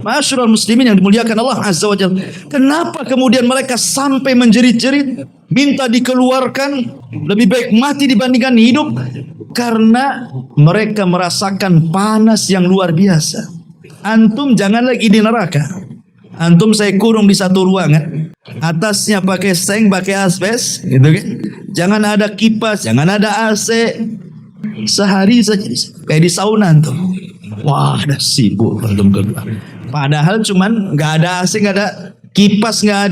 Masyarul muslimin yang dimuliakan Allah Azza wa Jalla. Kenapa kemudian mereka sampai menjerit-jerit minta dikeluarkan, lebih baik mati dibandingkan hidup? Karena mereka merasakan panas yang luar biasa. Antum jangan lagi di neraka. Antum saya kurung di satu ruangan, atasnya pakai seng, pakai asbes, gitu kan? Jangan ada kipas, jangan ada AC. Sehari saja kayak di sauna antum. Wah, ada sibuk belum keluar. Padahal cuman nggak ada AC, nggak ada kipas, nggak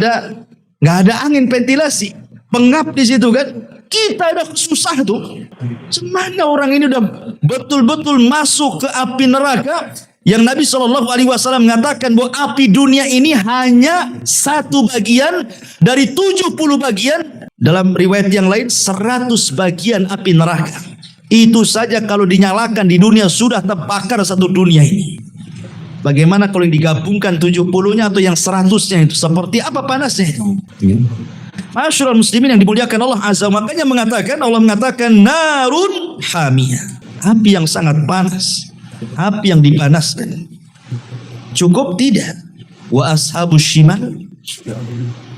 ada angin ventilasi, pengap di situ kan. Kita udah susah tuh. Semana orang ini udah betul-betul masuk ke api neraka yang Nabi SAW mengatakan bahwa api dunia ini hanya 1 bagian dari 70 bagian. Dalam riwayat yang lain 100 bagian api neraka. Itu saja kalau dinyalakan di dunia sudah terbakar satu dunia ini. Bagaimana kalau yang digabungkan 70-nya atau yang 100-nya itu? Seperti apa panasnya itu? Masyarul muslimin yang dimuliakan Allah Azza. Makanya Allah mengatakan narun hamiyah. Api yang sangat panas. Api yang dipanaskan. Cukup tidak? Wa ashabus shimal.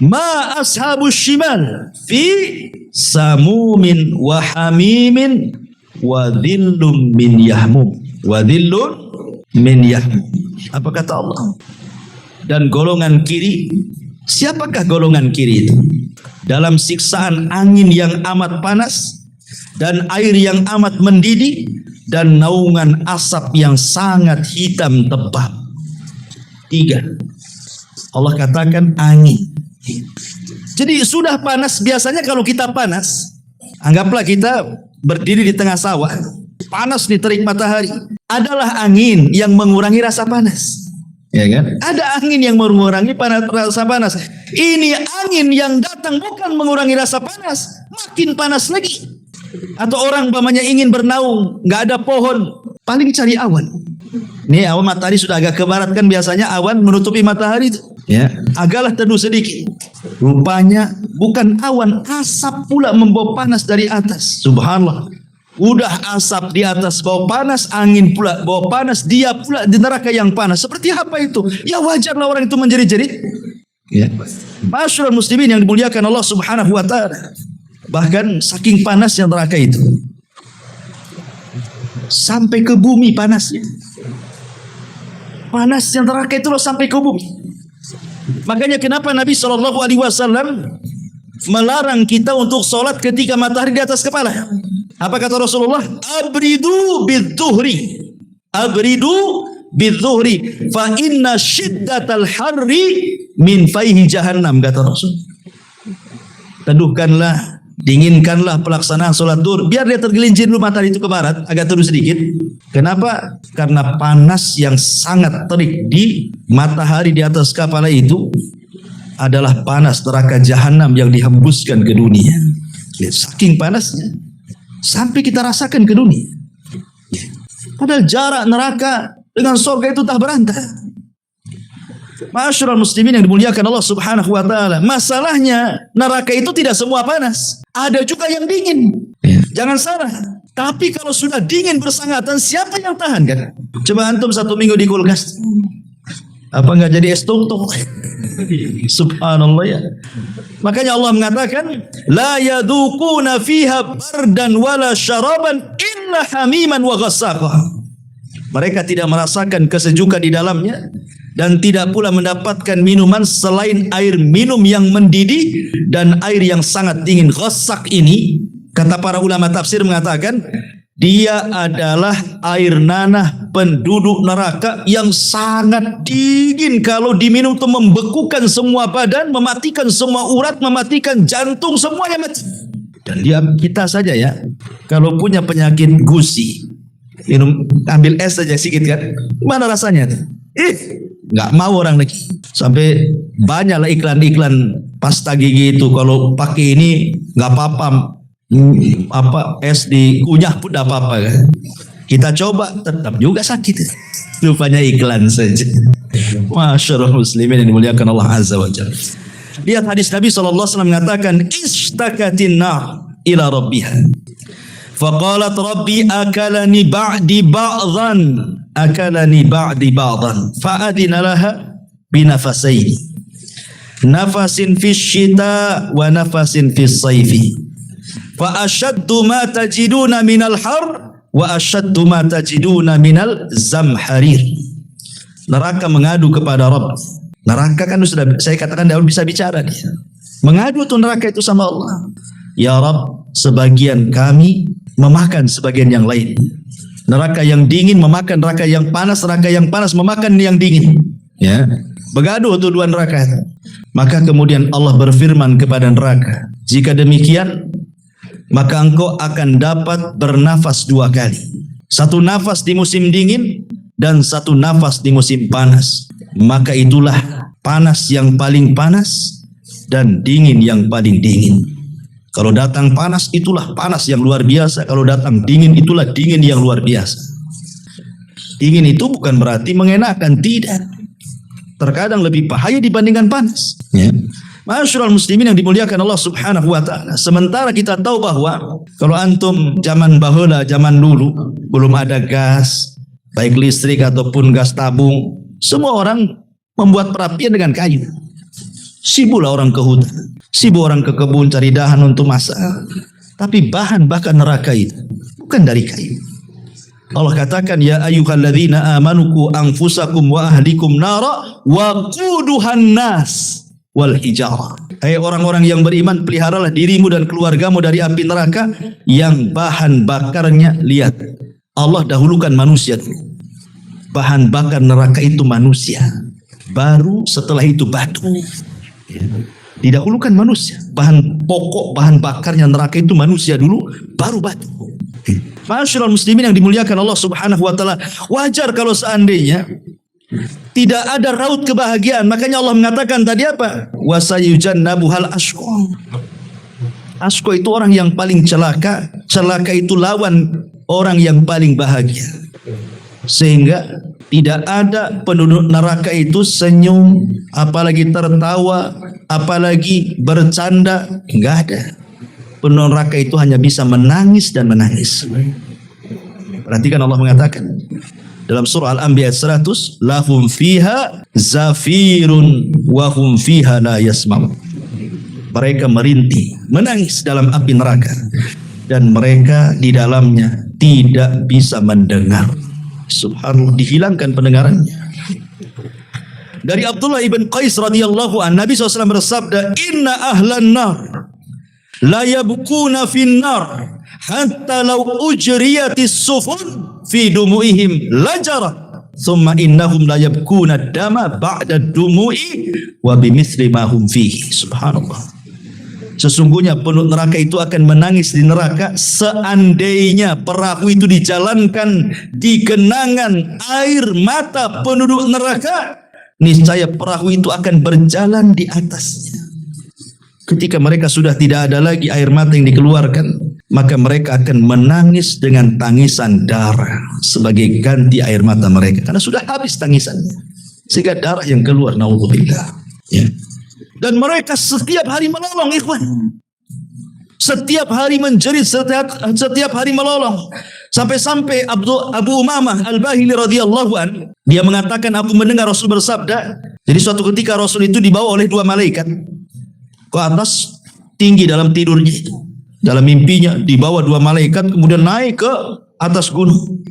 Ma ashabus shimal. Fi samumin wa hamimin wa dhillum min yahmum. Wa dhillum min yahmum. Apa kata Allah? Dan golongan kiri. Siapakah golongan kiri itu? Dalam siksaan angin yang amat panas dan air yang amat mendidih dan naungan asap yang sangat hitam tebal. 3. Allah katakan angin. Jadi sudah panas, biasanya kalau kita panas, anggaplah kita berdiri di tengah sawah, panas nih terik matahari, adalah angin yang mengurangi rasa panas. Ya kan? Ada angin yang mengurangi rasa panas. Ini angin yang datang bukan mengurangi rasa panas, makin panas lagi. Atau orang umpamanya ingin bernaung, nggak ada pohon, paling cari awan. Nih awan matahari sudah agak ke barat kan, biasanya awan menutupi matahari itu. Ya, agaklah teduh sedikit. Rupanya bukan awan, asap pula membawa panas dari atas. Subhanallah. Udah asap di atas bawa panas, angin pula bawa panas, dia pula di neraka yang panas. Seperti apa itu? Ya wajarlah orang itu menjerit-jerit. Ya. Masyarul muslimin yang dimuliakan Allah Subhanahu wa taala. Bahkan saking panasnya neraka itu, sampai ke bumi panasnya. Panasnya neraka itu loh sampai ke bumi. Makanya kenapa Nabi SAW melarang kita untuk sholat ketika matahari di atas kepala. Apa kata Rasulullah? Abridu bidzuhri. Abridu bidzuhri. Fa inna syiddatal harri min faihi jahannam, kata Rasul. Teduhkanlah, dinginkanlah pelaksanaan sholat duhur, biar dia tergelincir dulu matahari itu ke barat, agak teduh sedikit. Kenapa? Karena panas yang sangat terik di matahari di atas kepala itu adalah panas neraka jahanam yang dihembuskan ke dunia. Saking panasnya sampai kita rasakan ke dunia. Padahal jarak neraka dengan surga itu tak berantah. Ma'asyiral muslimin yang dimuliakan Allah Subhanahu wa taala. Masalahnya neraka itu tidak semua panas. Ada juga yang dingin. Jangan salah. Tapi kalau sudah dingin bersangatan, siapa yang tahan kan? Coba antum 1 minggu di kulkas. Apa enggak jadi es tung-tung? Subhanallah ya. Makanya Allah mengatakan, la yadhuquna fiha bardan wala syaraban illa hamiman wa ghassaqah. Mereka tidak merasakan kesejukan di dalamnya dan tidak pula mendapatkan minuman selain air minum yang mendidih dan air yang sangat dingin. Ghassaq ini, kata para ulama tafsir mengatakan, dia adalah air nanah penduduk neraka yang sangat dingin. Kalau diminum itu membekukan semua badan, mematikan semua urat, mematikan jantung, semuanya mati. Dan dia kita saja ya, kalau punya penyakit gusi, minum ambil es saja sedikit kan, mana rasanya? Nggak mau orang lagi. Sampai banyaklah iklan-iklan pasta gigi itu, kalau pakai ini nggak apa-apa. Es dikunyah pun tidak apa-apa kan. Kita coba tetap juga sakit. Rupanya iklan saja. Masyaallah muslimin yang dimuliakan Allah Azza wa Jalla. Lihat hadis Nabi SAW mengatakan, ishtakatin nar ila rabbiha. Faqalat rabbi akalani ba'di ba'dhan. Akalani ba'di ba'dhan. Fa'adina laha binafasaini. Nafasin fi syita wa nafasin fi sayfi. Fa ashaddu ma tajiduna minal har wa ashaddu ma tajiduna minal zamharir. Neraka mengadu kepada Rabb. Neraka kan sudah saya katakan dahulu bisa bicara dia. Mengadu tuh neraka itu sama Allah. Ya Rabb, sebagian kami memakan sebagian yang lain. Neraka yang dingin memakan neraka yang panas, neraka yang panas memakan yang dingin. Ya, bergaduh tuh dua neraka. Maka kemudian Allah berfirman kepada neraka, jika demikian maka engkau akan dapat bernafas 2 kali. 1 nafas di musim dingin dan 1 nafas di musim panas. Maka itulah panas yang paling panas dan dingin yang paling dingin. Kalau datang panas itulah panas yang luar biasa. Kalau datang dingin itulah dingin yang luar biasa. Dingin itu bukan berarti mengenakan, tidak. Terkadang lebih bahaya dibandingkan panas. Ya. Masyaallah muslimin yang dimuliakan Allah Subhanahu wa taala. Sementara kita tahu bahwa kalau antum zaman baheula, zaman dulu belum ada gas, baik listrik ataupun gas tabung, semua orang membuat perapian dengan kayu. Sibuklah orang ke hutan, sibuk orang ke kebun cari dahan untuk masak. Tapi bahan bakar neraka itu bukan dari kayu. Allah katakan, ya ayyuhalladzina amanu qu anfusakum wa ahlikum nara wa quduhan nas wal hijarah. Hai orang-orang yang beriman, peliharalah dirimu dan keluargamu dari api neraka yang bahan bakarnya, lihat, Allah dahulukan manusia dulu. Bahan bakar neraka itu manusia, baru setelah itu batu. Didahulukan manusia. Bahan pokok, bahan bakarnya neraka itu manusia dulu, baru batu. Masyaallah muslimin yang dimuliakan Allah Subhanahu wa taala. Wajar kalau seandainya tidak ada raut kebahagiaan. Makanya Allah mengatakan tadi apa? Wasayujannabuhal ashqa. Ashqa itu orang yang paling celaka. Celaka itu lawan orang yang paling bahagia. Sehingga tidak ada penduduk neraka itu senyum, apalagi tertawa, apalagi bercanda. Enggak ada. Penduduk neraka itu hanya bisa menangis dan menangis. Perhatikan Allah mengatakan dalam surah Al-Anbiya 100, lahum fiha zafirun wa hum fiha la yasma'un. Mereka merintih, menangis dalam api neraka, dan mereka di dalamnya tidak bisa mendengar. Subhanallah, dihilangkan pendengarannya. Dari Abdullah ibn Qais radhiyallahu an, Nabi SAW bersabda, Inna ahlan nar la yabkuna fin nar hatta law ujriyatis sufun fi dumuihim lajara thumma innahum la yabkuna dama ba'da dumu'i wa bimithli ma hum fihi. Subhanallah. Sesungguhnya penduduk neraka itu akan menangis di neraka seandainya perahu itu dijalankan di genangan air mata penduduk neraka, niscaya perahu itu akan berjalan di atasnya. Ketika mereka sudah tidak ada lagi air mata yang dikeluarkan, maka mereka akan menangis dengan tangisan darah sebagai ganti air mata mereka, karena sudah habis tangisannya, sehingga darah yang keluar, naudzubillah. Ya. Dan mereka setiap hari melolong, ikhwan. Setiap hari menjerit, setiap hari melolong. Sampai-sampai Abu Umamah Al-Bahili radhiyallahu an, dia mengatakan, aku mendengar Rasul bersabda. Jadi suatu ketika Rasul itu dibawa oleh dua malaikat ke atas, tinggi dalam tidurnya itu. Dalam mimpinya dibawa dua malaikat, kemudian naik ke atas gunung.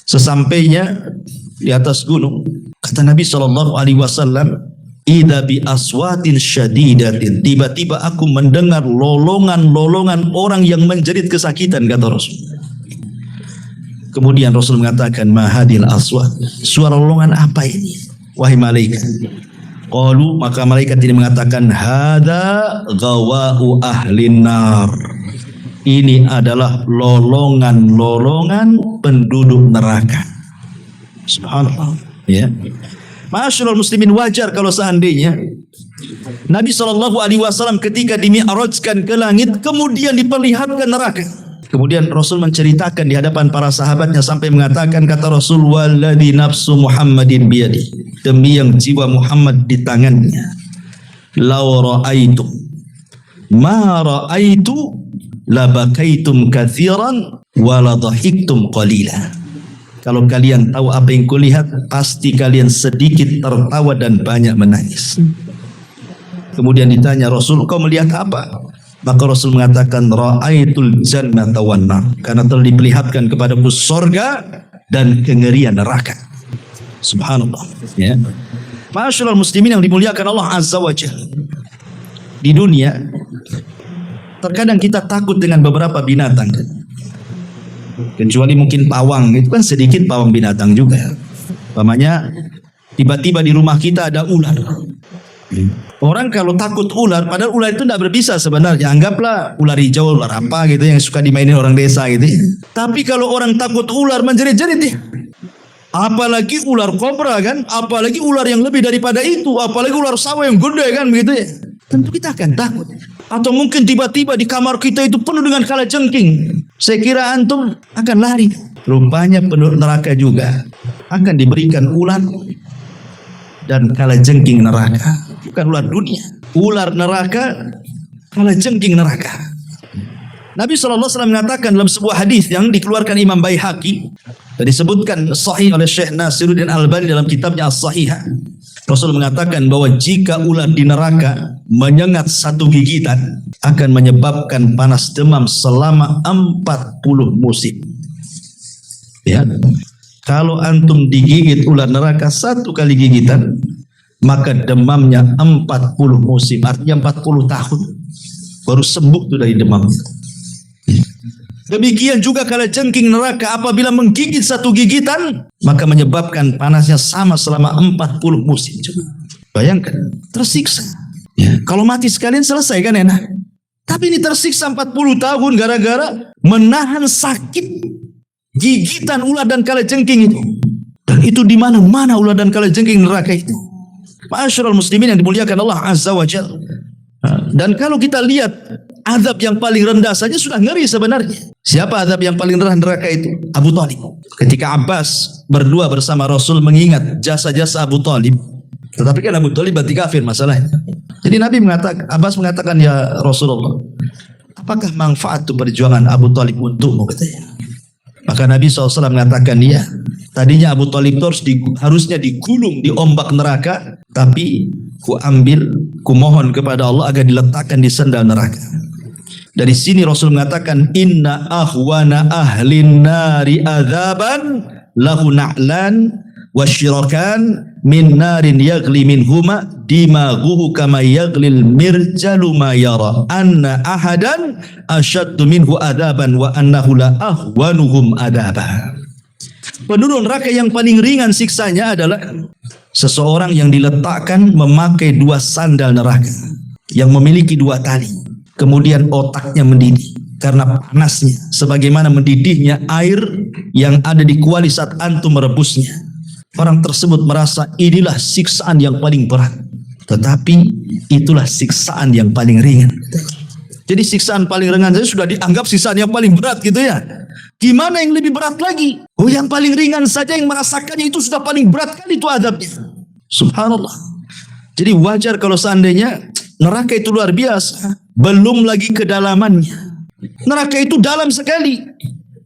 Sesampainya di atas gunung, kata Nabi SAW, Ida bi aswatin syadidatin, tiba-tiba aku mendengar lolongan-lolongan orang yang menjerit kesakitan, kata Rasul. Kemudian Rasul mengatakan, mahadil aswat, suara lolongan apa ini wahai malaikat? Qalu, maka malaikat ini mengatakan, hada gawa'u ahlin nar, ini adalah lolongan-lolongan penduduk neraka. Subhanallah. Ya. Ma'asyiral muslimin, wajar kalau seandainya Nabi SAW ketika dimi'rajkan ke langit kemudian diperlihatkan neraka. Kemudian Rasul menceritakan di hadapan para sahabatnya sampai mengatakan, kata Rasul, walladzi nafsu Muhammadin biyadi, demi yang jiwa Muhammad di tangannya, law ra'aitum ma ra'aitu labakaitum katsiran wa la dhahiktum qalila. Kalau kalian tahu apa yang kulihat, pasti kalian sedikit tertawa dan banyak menangis. Kemudian ditanya Rasul, kau melihat apa? Maka Rasul mengatakan, ra'aitul jannata wan nar, karena telah diperlihatkan kepadaku surga dan kengerian neraka. Subhanallah. Ya. Ma'asyiral muslimin yang dimuliakan Allah Azza wa Jalla. Di dunia terkadang kita takut dengan beberapa binatang, kecuali mungkin pawang, itu kan sedikit pawang binatang juga. Umpamanya tiba-tiba di rumah kita ada ular. Orang kalau takut ular, padahal ular itu tidak berbisa sebenarnya. Anggaplah ular hijau, ular apa gitu yang suka dimainin orang desa gitu. Tapi kalau orang takut ular, menjerit-jerit dia. Apalagi ular kobra kan, apalagi ular yang lebih daripada itu, apalagi ular sawah yang gede kan begitu ya. Tentu kita akan takut. Atau mungkin tiba-tiba di kamar kita itu penuh dengan kalajengking. Saya kira antum akan lari. Rupanya penduduk neraka juga akan diberikan ular dan kalajengking neraka. Bukan ular dunia, ular neraka, kalajengking neraka. Nabi SAW mengatakan dalam sebuah hadis yang dikeluarkan Imam Baihaqi, dan disebutkan sahih oleh Syekh Nasiruddin Albani dalam kitabnya As-Sahihah. Rasul mengatakan bahwa jika ular di neraka menyengat satu gigitan akan menyebabkan panas demam selama 40 musim. Ya. Kalau antum digigit ular neraka satu kali gigitan, maka demamnya 40 musim, artinya 40 tahun baru sembuh tuh dari demam. Demikian juga kalajengking neraka apabila menggigit satu gigitan, maka menyebabkan panasnya sama selama 40 musim. Coba bayangkan, tersiksa. Ya. Kalau mati sekalian selesai kan enak. Tapi ini tersiksa 40 tahun gara-gara menahan sakit gigitan ular dan kalajengking itu. Dan itu di mana-mana ular dan kalajengking neraka itu. Ma'asyiral muslimin yang dimuliakan Allah Azza wa Jalla. Dan kalau kita lihat azab yang paling rendah saja sudah ngeri sebenarnya. Siapa azab yang paling rendah neraka itu? Abu Talib. Ketika Abbas berdua bersama Rasul mengingat jasa-jasa Abu Talib. Tetapi kan Abu Talib berarti kafir masalahnya. Jadi Abbas mengatakan, ya Rasulullah, apakah manfaat perjuangan Abu Talib untukmu, katanya. Maka Nabi SAW mengatakan, ya, tadinya Abu Thalib itu harusnya digulung di ombak neraka, tapi kumohon kepada Allah agar diletakkan di sendal neraka. Dari sini Rasul mengatakan, inna ahwana ahlin nari adzaban lahu na'lan wasyirakan min narin yagli minhuma dimaghuhu kama yaglil mirjalu ma yara anna ahadan asyaddu minhu adaban wa annahu la ahwanuhum adaban. Penduduk neraka yang paling ringan siksanya adalah seseorang yang diletakkan memakai 2 sandal neraka yang memiliki 2 tali, kemudian otaknya mendidih karena panasnya sebagaimana mendidihnya air yang ada di kuali saat antum merebusnya. Orang tersebut merasa inilah siksaan yang paling berat, tetapi itulah siksaan yang paling ringan. Jadi siksaan paling ringan saja sudah dianggap siksaan yang paling berat gitu ya. Gimana yang lebih berat lagi? Oh, yang paling ringan saja yang merasakannya itu sudah paling berat kali itu adabnya. Subhanallah. Jadi wajar kalau seandainya neraka itu luar biasa, belum lagi kedalamannya. Neraka itu dalam sekali.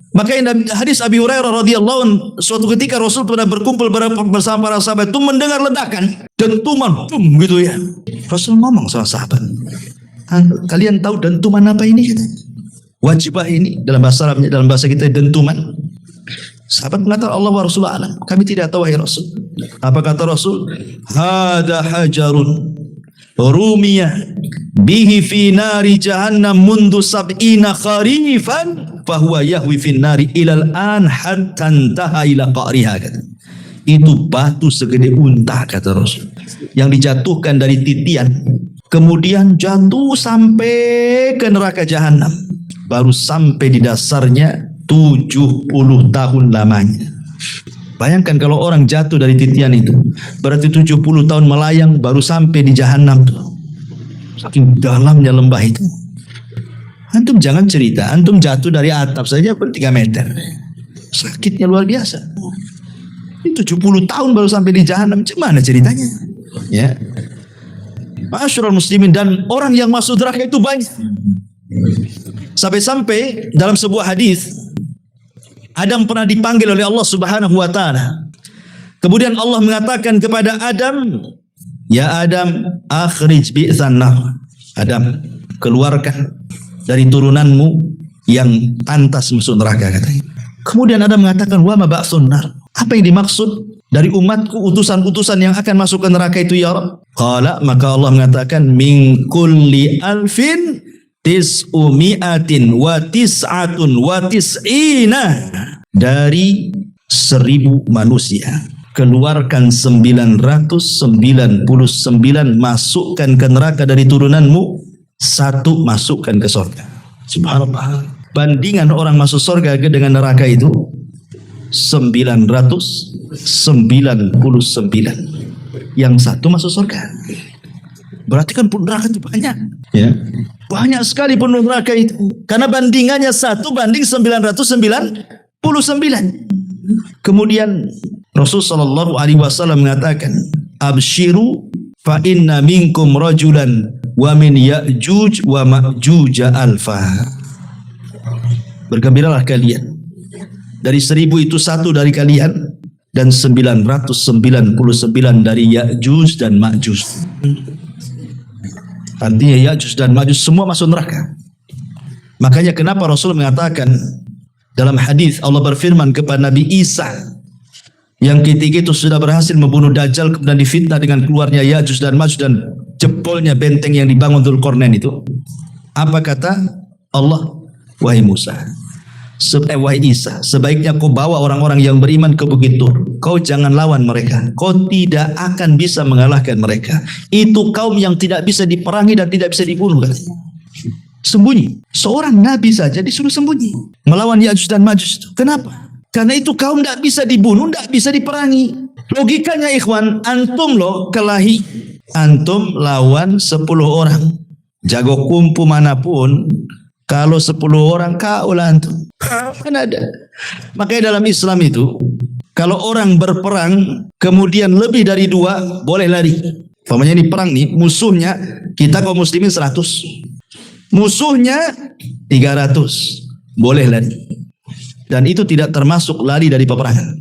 Makanya hadis Abi Hurairah radhiyallahu anhu, suatu ketika Rasul pernah berkumpul bersama para sahabat itu mendengar ledakan, dentuman, gitu ya. Rasul ngomong sama sahabat, kalian tahu dentuman apa ini? Wajibah ini dalam bahasa Arabnya, dalam bahasa kita dentuman. Sahabat mengatakan, Allah wa Rasulullah alam, kami tidak tahu wahai Rasul. Apa kata Rasul? Hada hajarun rumiyah bihi fi nari jahannam mundu sab'ina kharifan fahuwa yahwi fi nari ilal an hatta intaha ila qa'riha. Itu batu segede unta, kata Rasul, yang dijatuhkan dari titian kemudian jatuh sampai ke neraka jahanam, baru sampai di dasarnya 70 tahun lamanya. Bayangkan kalau orang jatuh dari titian itu, berarti 70 tahun melayang baru sampai di jahanam. Saking dalamnya lembah itu. Antum jangan cerita, antum jatuh dari atap saja 3 meter. Sakitnya luar biasa. Ini 70 tahun baru sampai di jahanam, gimana ceritanya? Ya. Ma'asyiral muslimin, dan orang yang masuk neraka itu banyak. Sampai-sampai dalam sebuah hadis, Adam pernah dipanggil oleh Allah Subhanahu wa taala. Kemudian Allah mengatakan kepada Adam, "Ya Adam, akhrij bi'tsan nar." Adam, keluarkan dari turunanmu yang pantas masuk neraka, katanya. Kemudian Adam mengatakan, "Wa ma ba'tsun nar?" Apa yang dimaksud dari umatku utusan-utusan yang akan masuk ke neraka itu ya Rabb? Qala, maka Allah mengatakan, "Min kulli alfin tis'umi'atin wa tis'atun wa tis'ina." Dari 1000 manusia, keluarkan 999, masukkan ke neraka dari turunanmu, 1 masukkan ke surga. Subhanallah. Bandingan orang masuk surga dengan neraka itu 999. Yang 1 masuk surga. Berarti kan penduduk neraka itu banyak. Ya. Banyak sekali penduduk neraka itu. Karena bandingannya 1 banding 999. Kemudian Rasul sallallahu alaihi wasallam mengatakan, "Abshiru fa inna minkum rajulan wa min Ya'juj wa Ma'juj alfa." Bergembiralah kalian. Dari 1000 itu 1 dari kalian, dan 999 dari Ya'juj dan Ma'juj. Artinya Ya'juj dan Ma'juj semua masuk neraka. Makanya kenapa Rasul mengatakan dalam hadis, Allah berfirman kepada Nabi Isa yang ketika itu sudah berhasil membunuh Dajjal, kemudian difitnah dengan keluarnya Ya'juj dan Ma'juj dan jebolnya benteng yang dibangun Dzulqarnain itu. Apa kata Allah? Wahai Musa, wahai Isa, sebaiknya kau bawa orang-orang yang beriman ke Bukit Tur. Kau jangan lawan mereka. Kau tidak akan bisa mengalahkan mereka. Itu kaum yang tidak bisa diperangi dan tidak bisa dibunuh, katanya. Sembunyi. Seorang nabi saja disuruh sembunyi melawan Ya'juj dan Ma'juj itu. Kenapa? Karena itu kaum tidak bisa dibunuh, tidak bisa diperangi. Logikanya ikhwan, antum loh kelahi, antum lawan 10 orang, jago kumpu manapun, kalau 10 orang kaulah antum. Kan ada. Makanya dalam Islam itu, kalau orang berperang kemudian lebih dari 2 boleh lari. Umpamanya ini perang nih, musuhnya kita kaum muslimin 100. Musuhnya 300, boleh lari. dan itu tidak termasuk lari dari peperangan.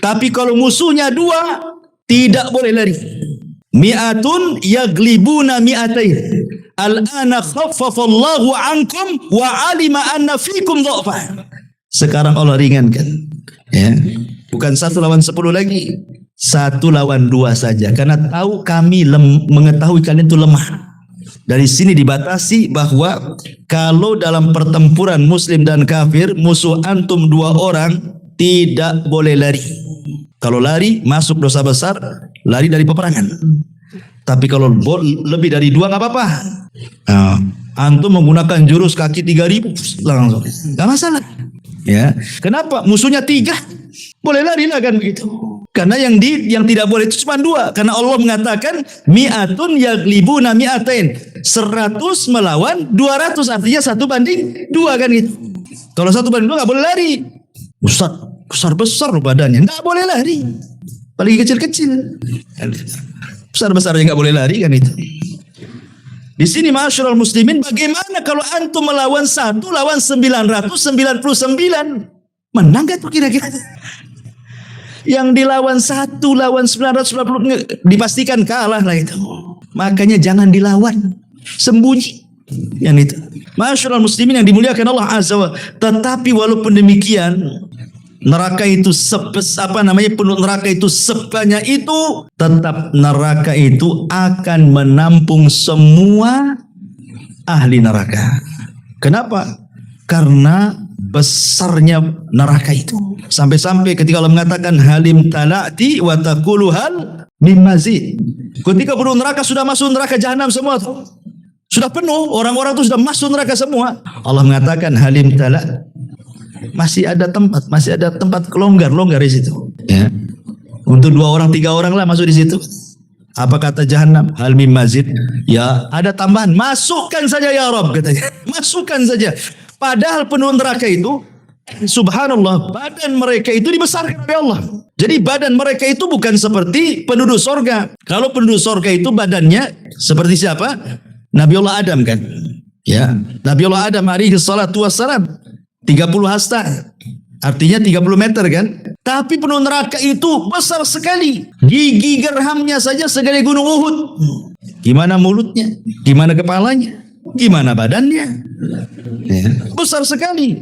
Tapi kalau musuhnya 2, tidak boleh lari. Mi'atun yaglibuna mi'atain. Al-ana khaffafallahu ankum wa alima anna fikum dha'fa. Sekarang Allah ringankan. Ya. Bukan 1 lawan 10 lagi. 1 lawan 2 saja. Karena tahu kami mengetahui kalian itu lemah. Dari sini dibatasi bahwa kalau dalam pertempuran muslim dan kafir, musuh antum 2 orang tidak boleh lari. Kalau lari masuk dosa besar, lari dari peperangan. Tapi kalau lebih dari 2 nggak apa-apa. Nah, antum menggunakan jurus kaki 3000 langsung, nggak masalah. Ya, kenapa? Musuhnya 3, boleh lari lah kan begitu. Karena yang tidak boleh itu cuma 2. Karena Allah mengatakan mi'atun yaglibuna mi'atain. 100 melawan 200, artinya 1 banding 2 kan gitu. Kalau 1 banding 2 nggak boleh lari. Besar badannya, nggak boleh lari. Apalagi kecil-kecil. Besar-besarnya nggak boleh lari kan itu. Di sini ma'asyiral muslimin, bagaimana kalau antum melawan 1 lawan 999? Menang gak tuh kira-kira? Yang dilawan 1 lawan 990 dipastikan kalah lah itu. Makanya jangan dilawan, sembunyi. Yang itu. Ma'asyiral muslimin yang dimuliakan Allah Azza wa. Tetapi walaupun demikian, neraka itu penuh neraka itu sebanyak itu, tetap neraka itu akan menampung semua ahli neraka. Kenapa? Karena besarnya neraka itu. Sampai-sampai ketika Allah mengatakan halim talati wa taqulu hal mim mazid. Ketika penuh neraka sudah masuk neraka jahanam semua tuh. Sudah penuh, orang-orang itu sudah masuk neraka semua. Allah mengatakan halim talat, masih ada tempat longgar di situ. Ya. Untuk 2 orang, 3 orang lah masuk di situ. Apa kata Jahannam? Hal mim mazid. Ya, ada tambahan. Masukkan saja ya Rabb katanya. Masukkan saja. Padahal penuh neraka itu, subhanallah, badan mereka itu dibesarkan oleh Allah. Jadi badan mereka itu bukan seperti penduduk sorga. Kalau penduduk sorga itu badannya seperti siapa? Nabiullah Adam kan. Ya, Nabiullah Adam alaihi salatu wassalam 30 hasta, artinya 30 meter kan. Tapi penuh neraka itu besar sekali. Gigi gerhamnya saja segede gunung Uhud. Gimana mulutnya? Gimana kepalanya? Gimana badannya? Ya. Besar sekali.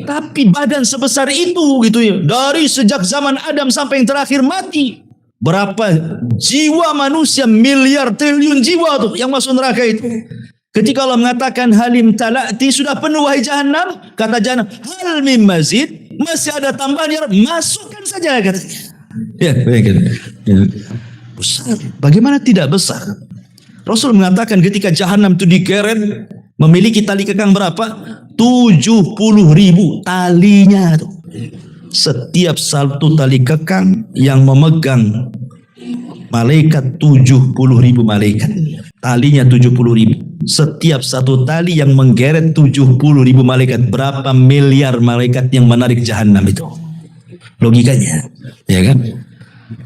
Tapi badan sebesar itu gitu ya. Dari sejak zaman Adam sampai yang terakhir mati. Berapa jiwa manusia, miliar triliun jiwa tuh yang masuk neraka itu. Ketika Allah mengatakan halim talati, sudah penuh wahai Jahannam, kata Jahannam, hal mim mazid, masih ada tambahan ya, masukkan saja katanya. Ya, besar. Bagaimana tidak besar? Rasul mengatakan ketika Jahannam itu digeret, memiliki tali kekang berapa? 70.000 talinya tuh. Setiap satu tali kekang yang memegang malaikat 70.000 malaikat. Talinya 70.000. Setiap satu tali yang menggeret 70.000 malaikat. Berapa miliar malaikat yang menarik Jahannam itu? Logikanya, ya kan?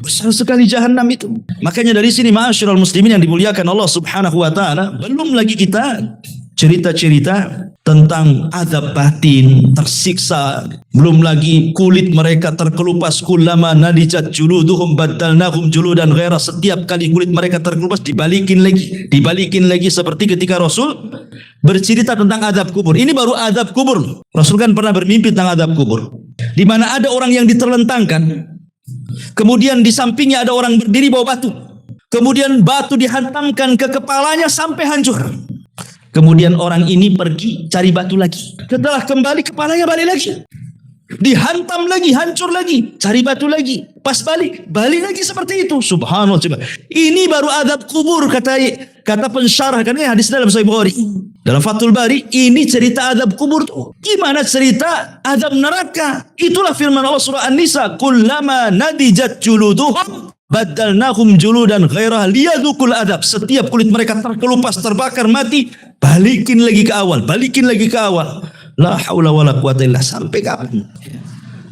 Besar sekali Jahannam itu. Makanya dari sini ma'asyiral muslimin yang dimuliakan Allah Subhanahu wa taala, belum lagi kita cerita-cerita tentang azab batin, tersiksa, belum lagi kulit mereka terkelupas, kullama nadijat juluduhum baddalnahum juludan ghaira, setiap kali kulit mereka terkelupas dibalikin lagi seperti ketika Rasul bercerita tentang azab kubur. Ini baru azab kubur. Rasul kan pernah bermimpi tentang azab kubur, di mana ada orang yang diterlentangkan, kemudian di sampingnya ada orang berdiri bawa batu, kemudian batu dihantamkan ke kepalanya sampai hancur. Kemudian orang ini pergi cari batu lagi. Setelah kembali kepalanya balik lagi. Dihantam lagi, hancur lagi. Cari batu lagi. Pas balik lagi seperti itu. Subhanallah. Coba. Ini baru azab kubur kata pensyarah. Karena hadis dalam Sahih Bukhari. Dalam Fathul Bari. Ini cerita azab kubur tuh. Gimana cerita azab neraka? Itulah firman Allah surah An-Nisa. Kullama nadijat juluduhum baddalnahum juludan ghairah liyadukul adab. Setiap kulit mereka terkelupas, terbakar, mati, balikin lagi ke awal. La haula wala quwata illa, sampai kapan?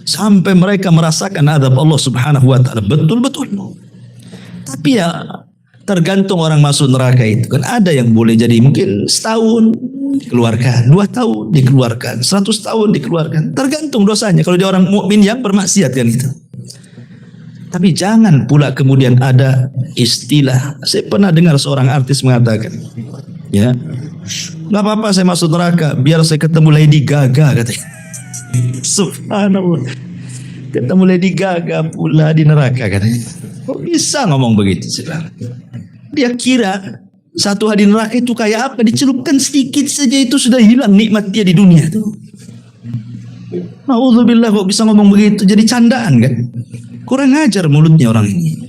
Sampai mereka merasakan adab Allah Subhanahu wa taala betul-betul. Tapi ya Tergantung orang masuk neraka itu kan, ada yang boleh jadi mungkin setahun dikeluarkan, 2 tahun dikeluarkan, 100 tahun dikeluarkan, tergantung dosanya. Kalau dia orang mukmin yang bermaksiat kan itu. Tapi jangan pula kemudian ada istilah. Saya pernah dengar seorang artis mengatakan, ya, nggak apa-apa saya masuk neraka, biar saya ketemu Lady Gaga katanya. Subhanallah, ketemu Lady Gaga pula di neraka katanya. Kok bisa ngomong begitu saudara? Dia kira satu hari neraka itu kayak apa? Dicelupkan sedikit saja itu sudah hilang nikmat dia di dunia itu. Nauzubillah, kok bisa ngomong begitu? Jadi candaan kan? Kurang ajar mulutnya orang ini.